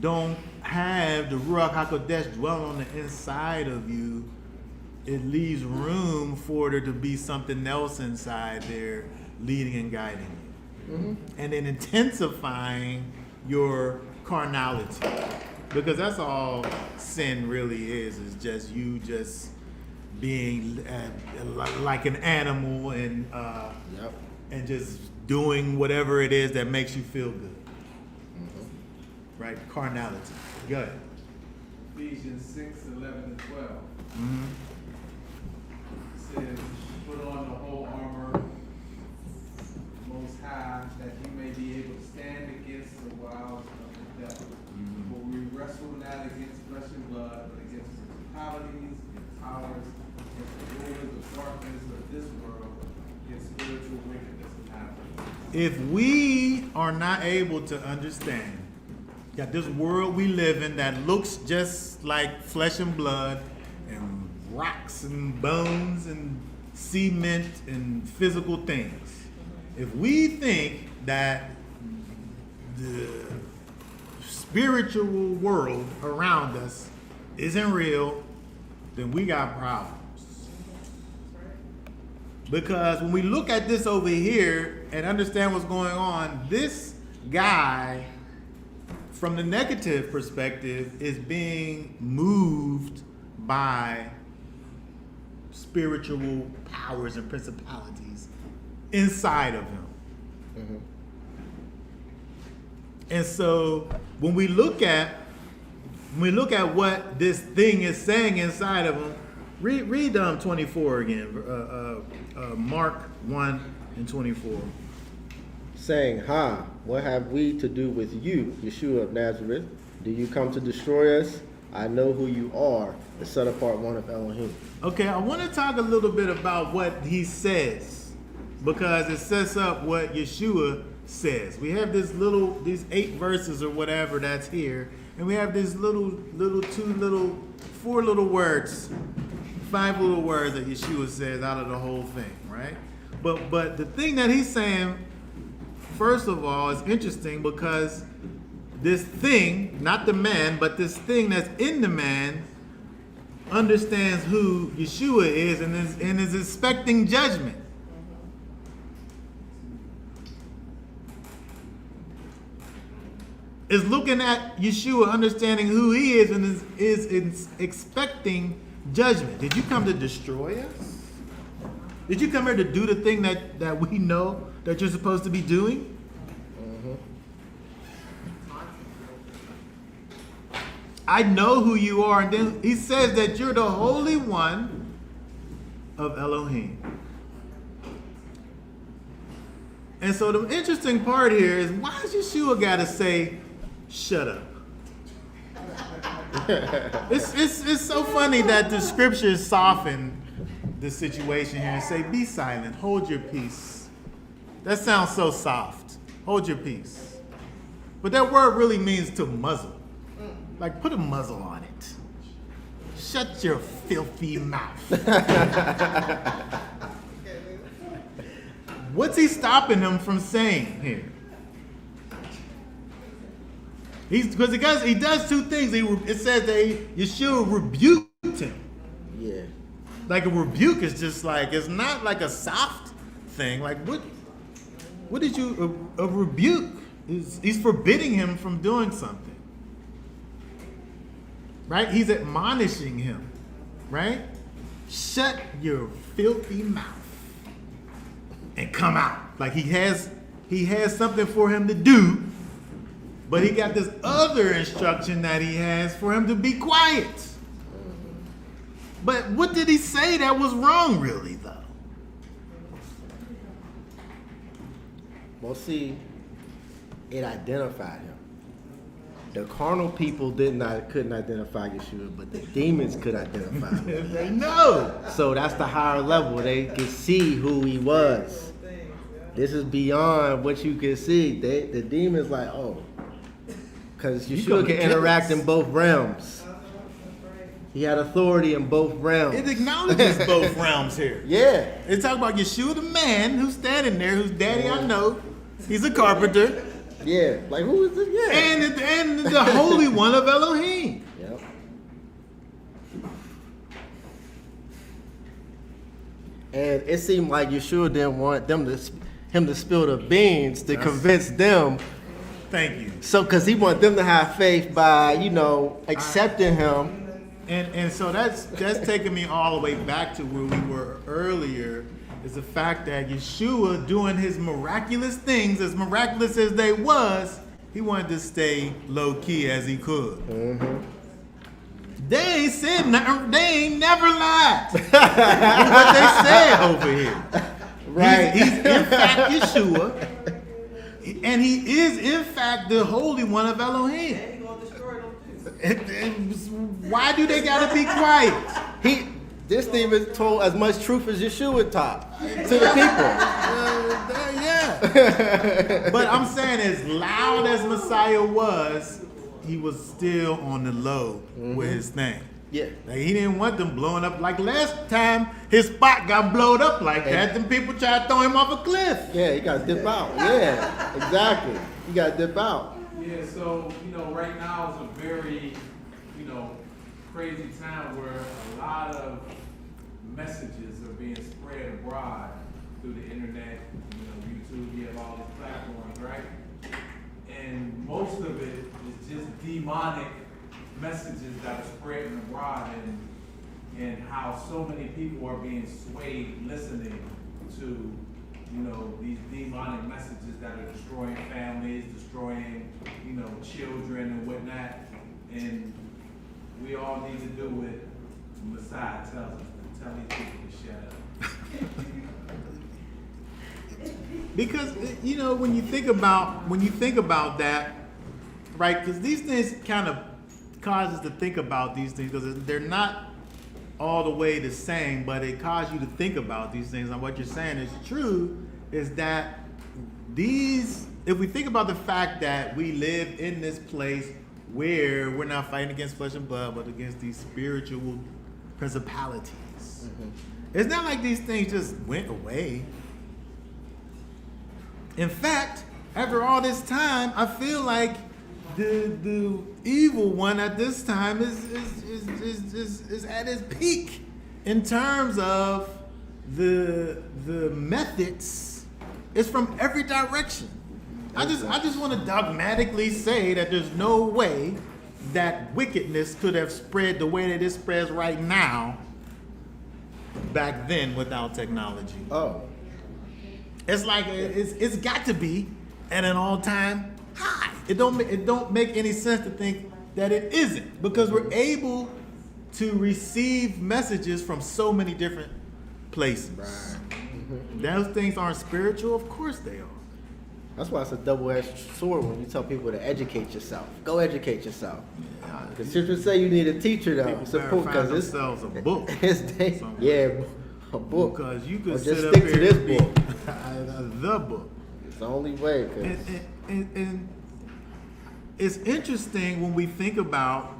don't have the Ruach HaKodesh dwelling on the inside of you, it leaves room for there to be something else inside there leading and guiding you. Mm-hmm. And then intensifying your carnality. Because that's all sin really is just you just being like an animal and and just doing whatever it is that makes you feel good. Mm-hmm. Right? Carnality. Go ahead. Ephesians 6, 11 and 12. Mm-hmm. Says, put on the whole armor, Most High, that you may be able to stand against the wiles of the devil. Mm-hmm. For we wrestle not against flesh and blood, but against principalities, against powers, against the rulers of darkness of this world, against spiritual wickedness in high places. If we are not able to understand that this world we live in that looks just like flesh and blood and rocks and bones and cement and physical things, if we think that the spiritual world around us isn't real, then we got problems. Because when we look at this over here and understand what's going on, this guy, from the negative perspective, is being moved by spiritual powers and principalities inside of him. Mm-hmm. And so when we look at what this thing is saying inside of him, read 24 again, Mark 1 and 24. Saying, "Ha, what have we to do with you, Yeshua of Nazareth? Do you come to destroy us? I know who you are, the set apart one of Elohim." Okay, I want to talk a little bit about what he says, because it sets up what Yeshua says. We have these 8 verses or whatever that's here, and we have this four little words, 5 little words that Yeshua says out of the whole thing, right? But the thing that he's saying, first of all, is interesting because this thing, not the man, but this thing that's in the man, understands who Yeshua is and is expecting judgment. Is looking at Yeshua, understanding who he is, and is expecting judgment. Did you come to destroy us? Did you come here to do the thing that we know that you're supposed to be doing? I know who you are. And then he says that you're the Holy One of Elohim. And so the interesting part here is, why does Yeshua got to say, shut up? It's so funny that the scriptures soften the situation here and say, be silent, hold your peace. That sounds so soft. Hold your peace. But that word really means to muzzle. Like, put a muzzle on it. Shut your filthy mouth. What's he stopping him from saying here? Because he does 2 things. It says that Yeshua rebuked him. Yeah. Like, a rebuke is just like, it's not like a soft thing. Like, what did you, a rebuke? He's forbidding him from doing something. Right? He's admonishing him. Right? Shut your filthy mouth and come out. Like, he has he has something for him to do, but he got this other instruction that he has for him to be quiet. But what did he say that was wrong, really, though? Well, see, it identified him. The carnal people couldn't identify Yeshua, but the demons could identify him. They know. So that's the higher level. They could see who he was. This is beyond what you can see. The demons like, oh, because You Yeshua gonna can kill interact us. in both realms. He had authority in both realms. It acknowledges both realms here. Yeah. It's talking about Yeshua, the man who's standing there, whose daddy I know. He's a carpenter. Yeah. Like, who is this? Yeah. And the Holy One of Elohim. Yep. And it seemed like Yeshua didn't want him to spill the beans to convince them. Thank you. So, because he wanted them to have faith by, accepting him. And so that's taking me all the way back to where we were earlier, is the fact that Yeshua doing his miraculous things, as miraculous as they was, he wanted to stay low key as he could. Mm-hmm. They ain't said nothing. They ain't never lied. What they said over here. Right. He's in fact Yeshua, and he is in fact the Holy One of Elohim. And why do they gotta be quiet? This demon told as much truth as Yeshua taught to the people. Yeah. But I'm saying, as loud as Messiah was, he was still on the low with his thing. Yeah. Like, he didn't want them blowing up. Like last time his spot got blowed up like that, then people tried to throw him off a cliff. Yeah, you gotta dip out. Yeah, exactly. You gotta dip out. Yeah, so, right now is a very, crazy time where a lot of messages are being spread abroad through the internet, YouTube, you have all these platforms, right? And most of it is just demonic messages that are spreading abroad, and how so many people are being swayed listening to these demonic messages that are destroying families, destroying children and whatnot. And we all need to do what Messiah tells us, to tell these people to shut up. Because when you think about that, right? Because these things kind of cause us to think about these things, because they're not all the way the same, but it causes you to think about these things. And what you're saying is true, is that if we think about the fact that we live in this place where we're not fighting against flesh and blood, but against these spiritual principalities. Mm-hmm. It's not like these things just went away. In fact, after all this time, I feel like the evil one at this time is at its peak in terms of the methods. It's from every direction. I just want to dogmatically say that there's no way that wickedness could have spread the way that it spreads right now back then without technology. Oh. It's like it's got to be at an all-time high. It don't make any sense to think that it isn't, because we're able to receive messages from so many different places. Right. Those things aren't spiritual, of course they are. That's why it's a double-edged sword when you tell people to educate yourself. Go educate yourself. The scriptures say you need a teacher though. People better find themselves a book. A book. Because you could or just sit up stick here to this and be book. the book. It's the only way. 'Cause And it's interesting when we think about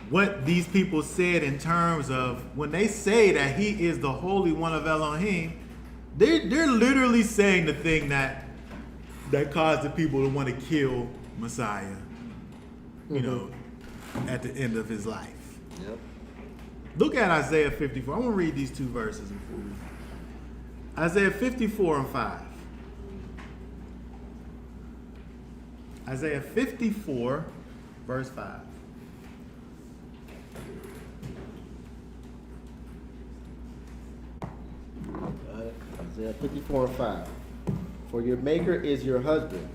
what these people said in terms of when they say that he is the Holy One of Elohim. They're literally saying the thing that caused the people to want to kill Messiah, at the end of his life. Yep. Look at Isaiah 54. I want to read these two verses before we. Isaiah 54 and 5. Isaiah 54, verse 5. Isaiah 54 and 5. For your maker is your husband.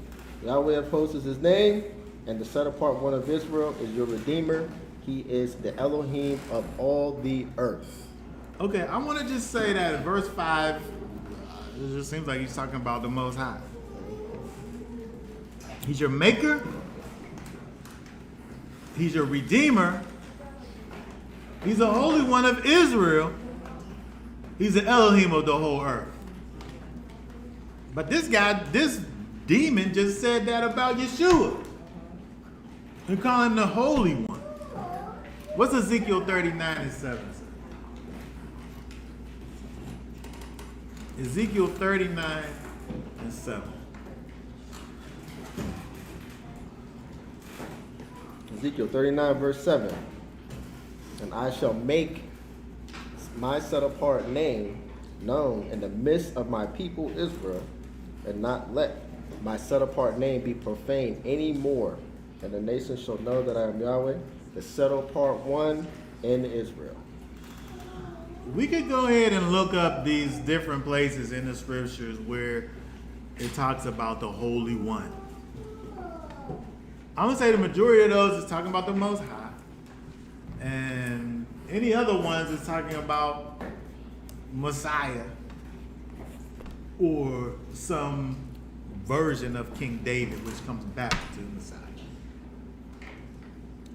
Yahweh of hosts is his name, and the set apart one of Israel is your redeemer. He is the Elohim of all the earth. Okay, I want to just say that in verse 5, it just seems like he's talking about the Most High. He's your maker. He's your redeemer. He's the Holy One of Israel. He's the Elohim of the whole earth. But this demon just said that about Yeshua. They're calling him the Holy One. What's Ezekiel 39:7 say? Ezekiel 39:7. Ezekiel 39, verse 7. And I shall make my set apart name known in the midst of my people Israel, and not let my set apart name be profaned any more. And the nations shall know that I am Yahweh, the set apart one in Israel. We could go ahead and look up these different places in the scriptures where it talks about the Holy One. I'm going to say the majority of those is talking about the Most High. And any other ones is talking about Messiah or some version of King David, which comes back to Messiah.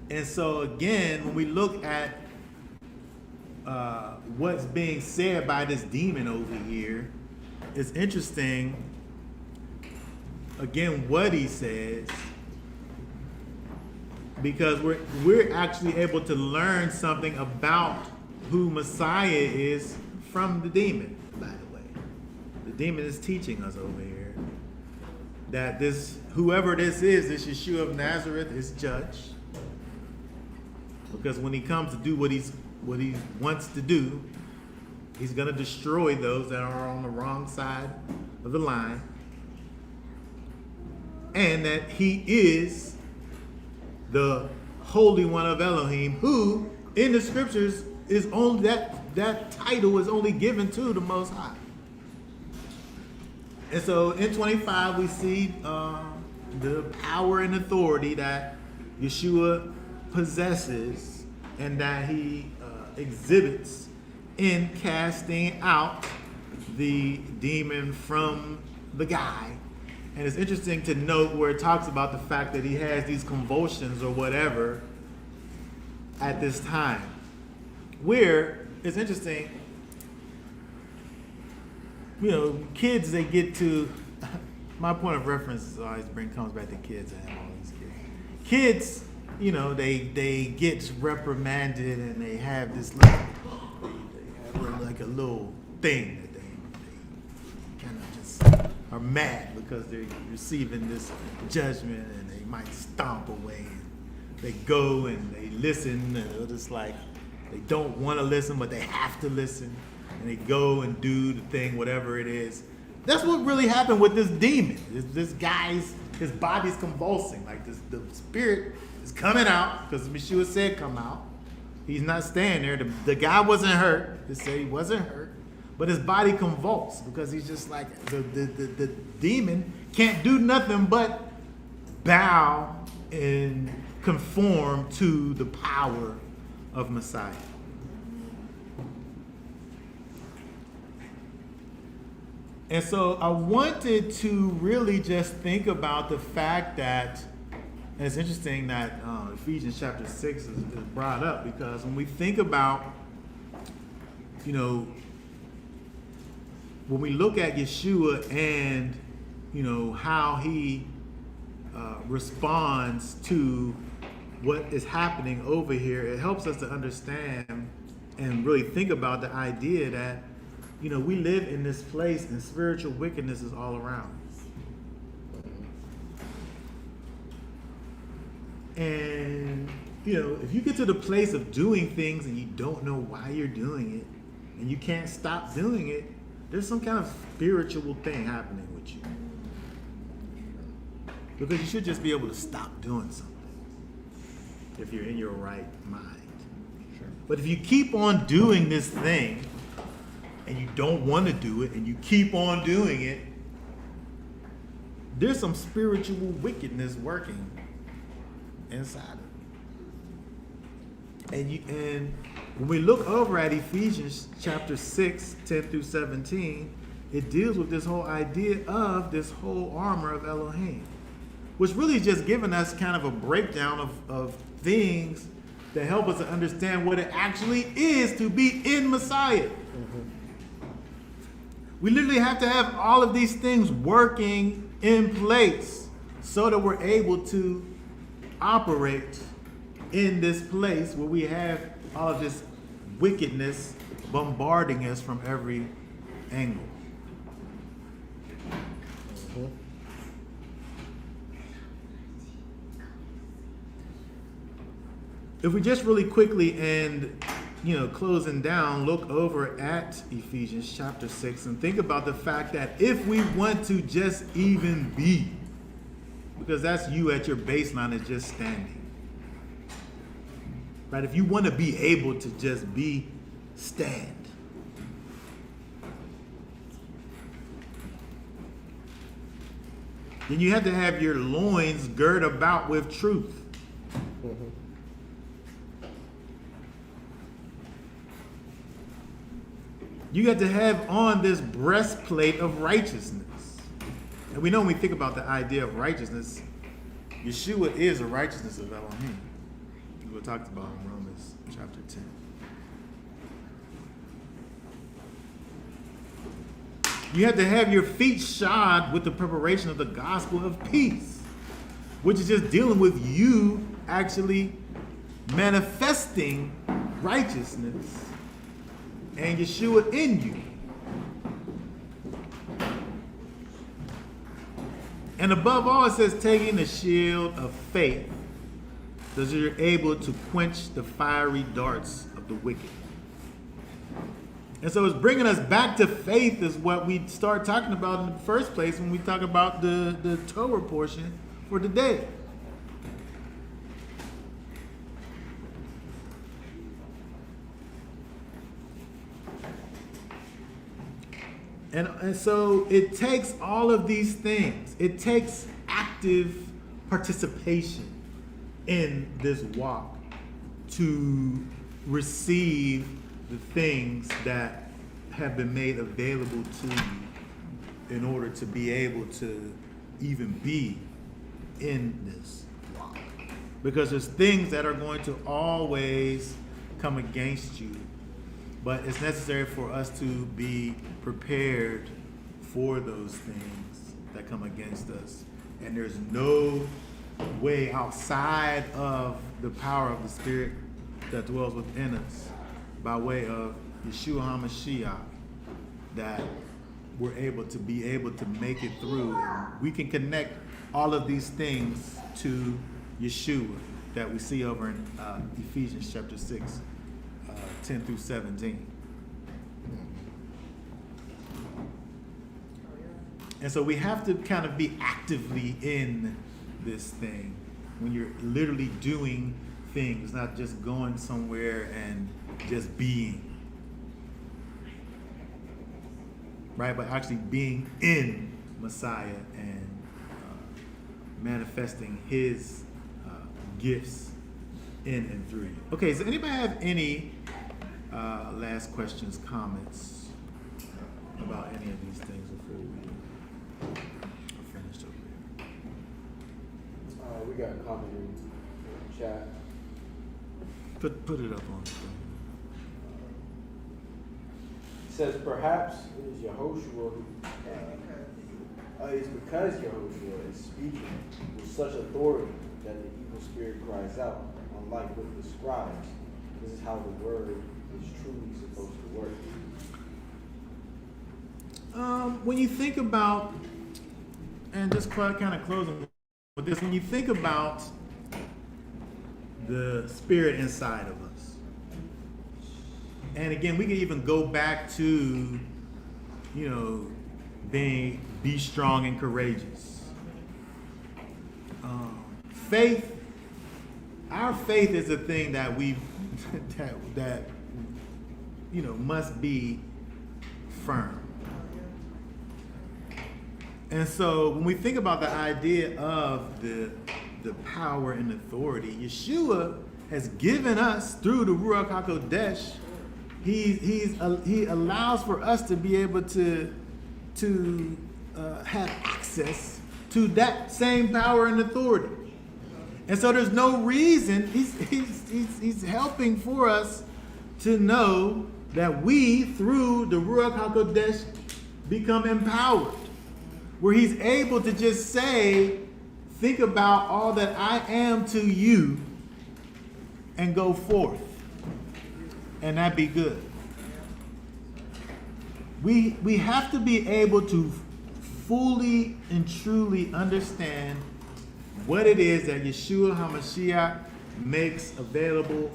And so again, when we look at what's being said by this demon over here, it's interesting, again, what he says, because we're actually able to learn something about who Messiah is from the demon, by the way. The demon is teaching us over here that whoever this is, this Yeshua of Nazareth, is judged. Because when he comes to do what he wants to do, he's going to destroy those that are on the wrong side of the line. And that he is the Holy One of Elohim, who in the scriptures is only that title is only given to the Most High. And so in 25 we see the power and authority that Yeshua possesses and that he exhibits in casting out the demon from the guy. And it's interesting to note where it talks about the fact that he has these convulsions or whatever at this time. Where it's interesting, kids, they get to, my point of reference is always comes back to kids. I have all these kids. Kids, they get reprimanded and they have this little, they have like a little thing that they kind of just are mad because they're receiving this judgment, and they might stomp away. And they go and they listen, and they're just like, they don't want to listen, but they have to listen. And they go and do the thing, whatever it is. That's what really happened with this demon. This guy's, his body's convulsing. Like the spirit is coming out, because Yeshua said come out. He's not staying there. The guy wasn't hurt. They say he wasn't hurt. But his body convulsed because he's just like, the demon can't do nothing but bow and conform to the power of Messiah. And so I wanted to really just think about the fact that, and it's interesting that Ephesians chapter 6 is brought up, because when we think about, when we look at Yeshua and, how he responds to what is happening over here, it helps us to understand and really think about the idea that, we live in this place and spiritual wickedness is all around us. And, if you get to the place of doing things and you don't know why you're doing it, and you can't stop doing it, there's some kind of spiritual thing happening with you. Because you should just be able to stop doing something if you're in your right mind. Sure. But if you keep on doing this thing and you don't want to do it and you keep on doing it, there's some spiritual wickedness working inside of it. And when we look over at Ephesians chapter 6, 10 through 17, it deals with this whole idea of this whole armor of Elohim, which really is just giving us kind of a breakdown of things that help us to understand what it actually is to be in Messiah. We literally have to have all of these things working in place so that we're able to operate in this place where we have all of this wickedness bombarding us from every angle. If we just really quickly and closing down, look over at Ephesians chapter 6 and think about the fact that if we want to just even be, because that's you at your baseline is just standing, right? If you want to be able to just be, stand. Then you have to have your loins girt about with truth. You got to have on this breastplate of righteousness. And we know when we think about the idea of righteousness, Yeshua is a righteousness of Elohim. We talked about in Romans chapter 10. You have to have your feet shod with the preparation of the gospel of peace, which is just dealing with you actually manifesting righteousness and Yeshua in you. And above all, it says taking the shield of faith, so that you're able to quench the fiery darts of the wicked. And so it's bringing us back to faith is what we start talking about in the first place when we talk about the Torah portion for today. And so it takes all of these things. It takes active participation in this walk to receive the things that have been made available to you in order to be able to even be in this walk. Because there's things that are going to always come against you. But it's necessary for us to be prepared for those things that come against us. And there's no way outside of the power of the Spirit that dwells within us by way of Yeshua HaMashiach that we're able to make it through. And we can connect all of these things to Yeshua that we see over in Ephesians chapter 6. 10 through 17. And so we have to kind of be actively in this thing when you're literally doing things, not just going somewhere and just being. Right? But actually being in Messiah and manifesting his gifts in and through you. Okay, does anybody have any last questions, comments about any of these things before we are finished over here? We got a comment in the chat. Put it up on the screen. It says perhaps it is Yehoshua who, it's because Yehoshua is speaking with such authority that the evil spirit cries out, unlike with the scribes. This is how the word is truly supposed to work. When you think about, and just kind of closing with this, when you think about the spirit inside of us, and again, we can even go back to, be strong and courageous. Faith, our faith is a thing that we that must be firm. And so when we think about the idea of the power and authority, Yeshua has given us through the Ruach HaKodesh. He allows for us to be able to have access to that same power and authority. And so there's no reason he's helping for us to know that we, through the Ruach HaKodesh, become empowered. Where he's able to just say, think about all that I am to you and go forth. And that be good. We have to be able to fully and truly understand what it is that Yeshua HaMashiach makes available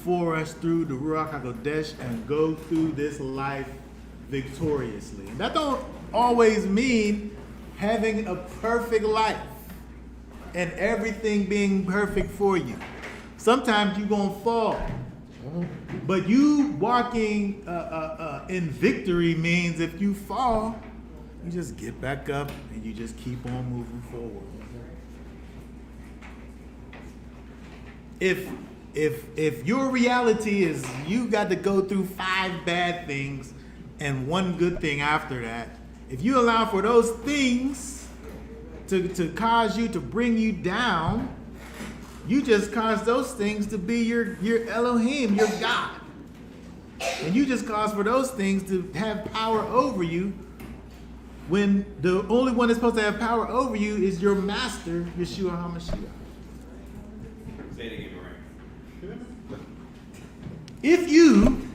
for us through the Ruach HaKodesh and go through this life victoriously. And that don't always mean having a perfect life and everything being perfect for you. Sometimes you're going to fall. But you walking in victory means if you fall, you just get back up and you just keep on moving forward. If your reality is you got to go through 5 bad things and 1 good thing after that, if you allow for those things to cause you to bring you down, you just cause those things to be your Elohim, your God. And you just cause for those things to have power over you when the only one that's supposed to have power over you is your master, Yeshua HaMashiach. Say it again, right? If you,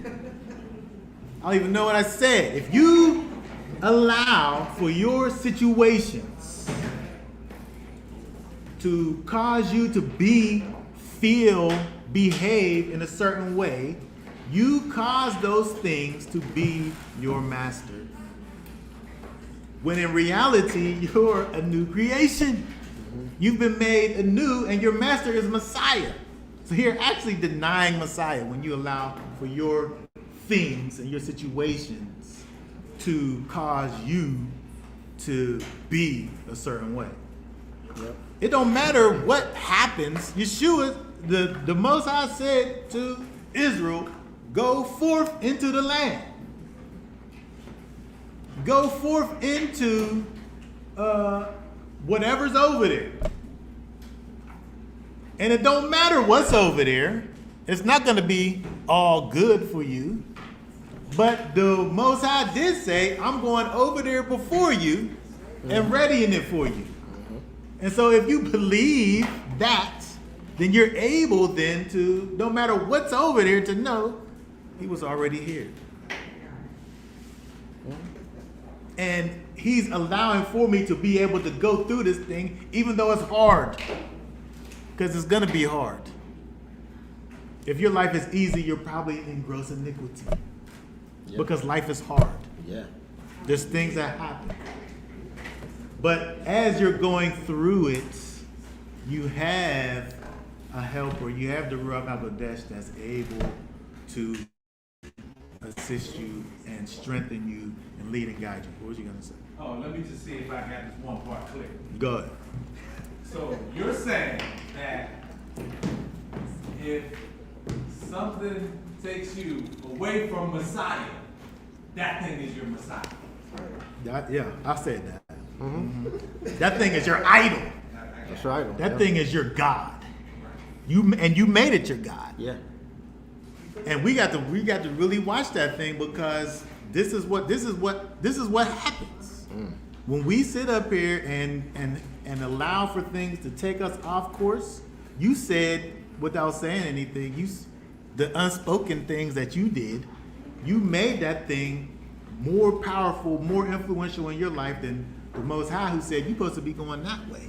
I don't even know what I said, if you allow for your situations to cause you to feel, behave in a certain way, you cause those things to be your master. When in reality, you're a new creation. You've been made anew, and your master is Messiah. So you're actually denying Messiah when you allow for your things and your situations to cause you to be a certain way. Yep. It don't matter what happens. Yeshua, the Most High said to Israel, go forth into the land. Go forth into whatever's over there. And it don't matter what's over there. It's not going to be all good for you. But the Most High did say, I'm going over there before you and readying it for you. And so if you believe that, then you're able then to, no matter what's over there, to know he was already here. And he's allowing for me to be able to go through this thing, even though it's hard. Because it's going to be hard. If your life is easy, you're probably in gross iniquity. Yep. Because life is hard. Yeah. There's things that happen. But as you're going through it, you have a helper. You have the Ruach HaKodesh that's able to assist you and strengthen you and lead and guide you. What was you going to say? Oh, let me just see if I got this one part clear. Go ahead. So you're saying that if something takes you away from Messiah, that thing is your Messiah. Yeah, I said that. That thing is your idol. That's right. That thing is your God. You made it your God. Yeah. And we got to really watch that thing, because this is what happens when we sit up here and allow for things to take us off course. You said, without saying anything, the unspoken things that you did, you made that thing more powerful, more influential in your life than the Most High, who said you're supposed to be going that way.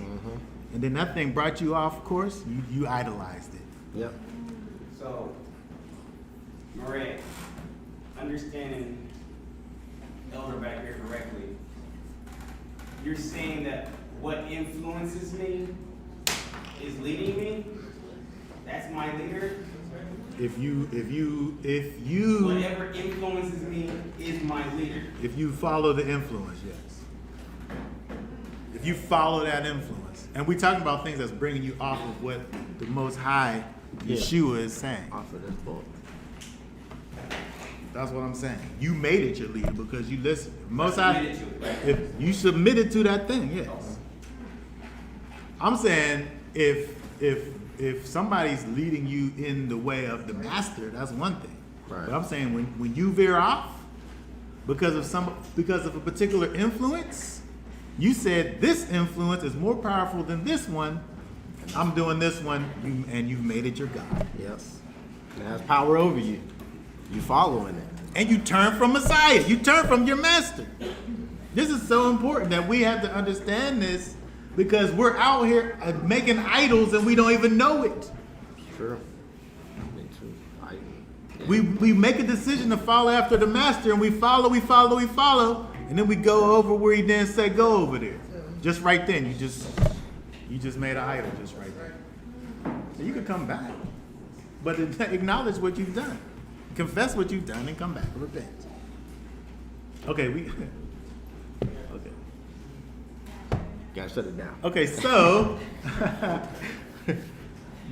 And then that thing brought you off course. You idolized it. Yep. So, Murray, understanding Elder back here correctly, you're saying that what influences me is leading me? That's my leader? If you Whatever influences me is my leader. if you follow the influence, yes. if you follow that influence, and we're talking about things that's bringing you off of what the Most High Yeah. Yeshua is saying. Off of this book. That's what I'm saying. You made it your leader because you listened. Most High, Submitted to it, right? if you submitted to that thing, yes. I'm saying if somebody's leading you in the way of the master, that's one thing. Right. But I'm saying when you veer off because of a particular influence, you said this influence is more powerful than this one. I'm doing this one, and you've made it your God. Yes. It has power over you. You following it. And you turn from Messiah. You turn from your master. This is so important that we have to understand this because we're out here making idols and we don't even know it. Sure. Me too. We make a decision to follow after the master and we follow, and then we go over where he didn't say go over there. Just right then, you just made an idol just right there. So you could come back, but acknowledge what you've done. Confess what you've done and come back. Repent. Okay, okay. Gotta shut it down. Okay, so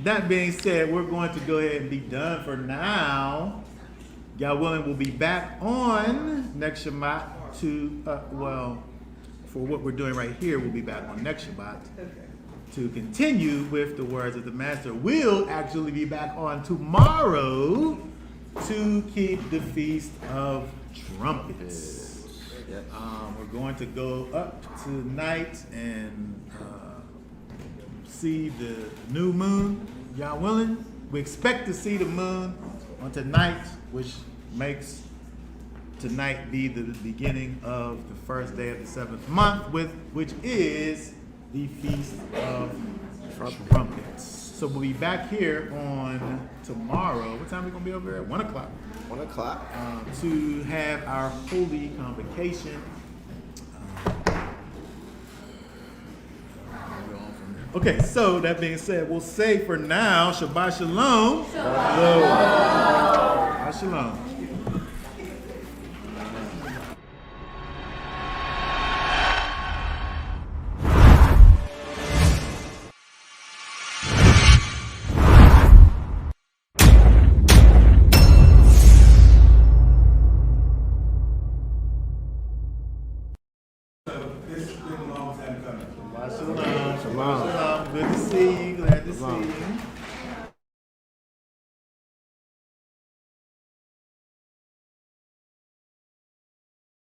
that being said, we're going to go ahead and be done for now. God willing, we'll be back on next Shabbat for what we're doing right here, we'll be back on next Shabbat to continue with the words of the Master. We'll actually be back on tomorrow to keep the Feast of Trumpets. Yes. We're going to go up tonight and see the new moon, y'all willing. We expect to see the moon on tonight, which makes tonight be the beginning of the first day of the 7th month, which is the Feast of Trumpets. So we'll be back here on tomorrow. What time are we going to be over here? At 1 o'clock. 1 o'clock. To have our holy convocation. Okay, so that being said, we'll say for now, Shabbat Shalom. Shabbat Shalom. This has been a long time coming. Shabbat Shalom. Shalom. Good to see you. Glad to see you.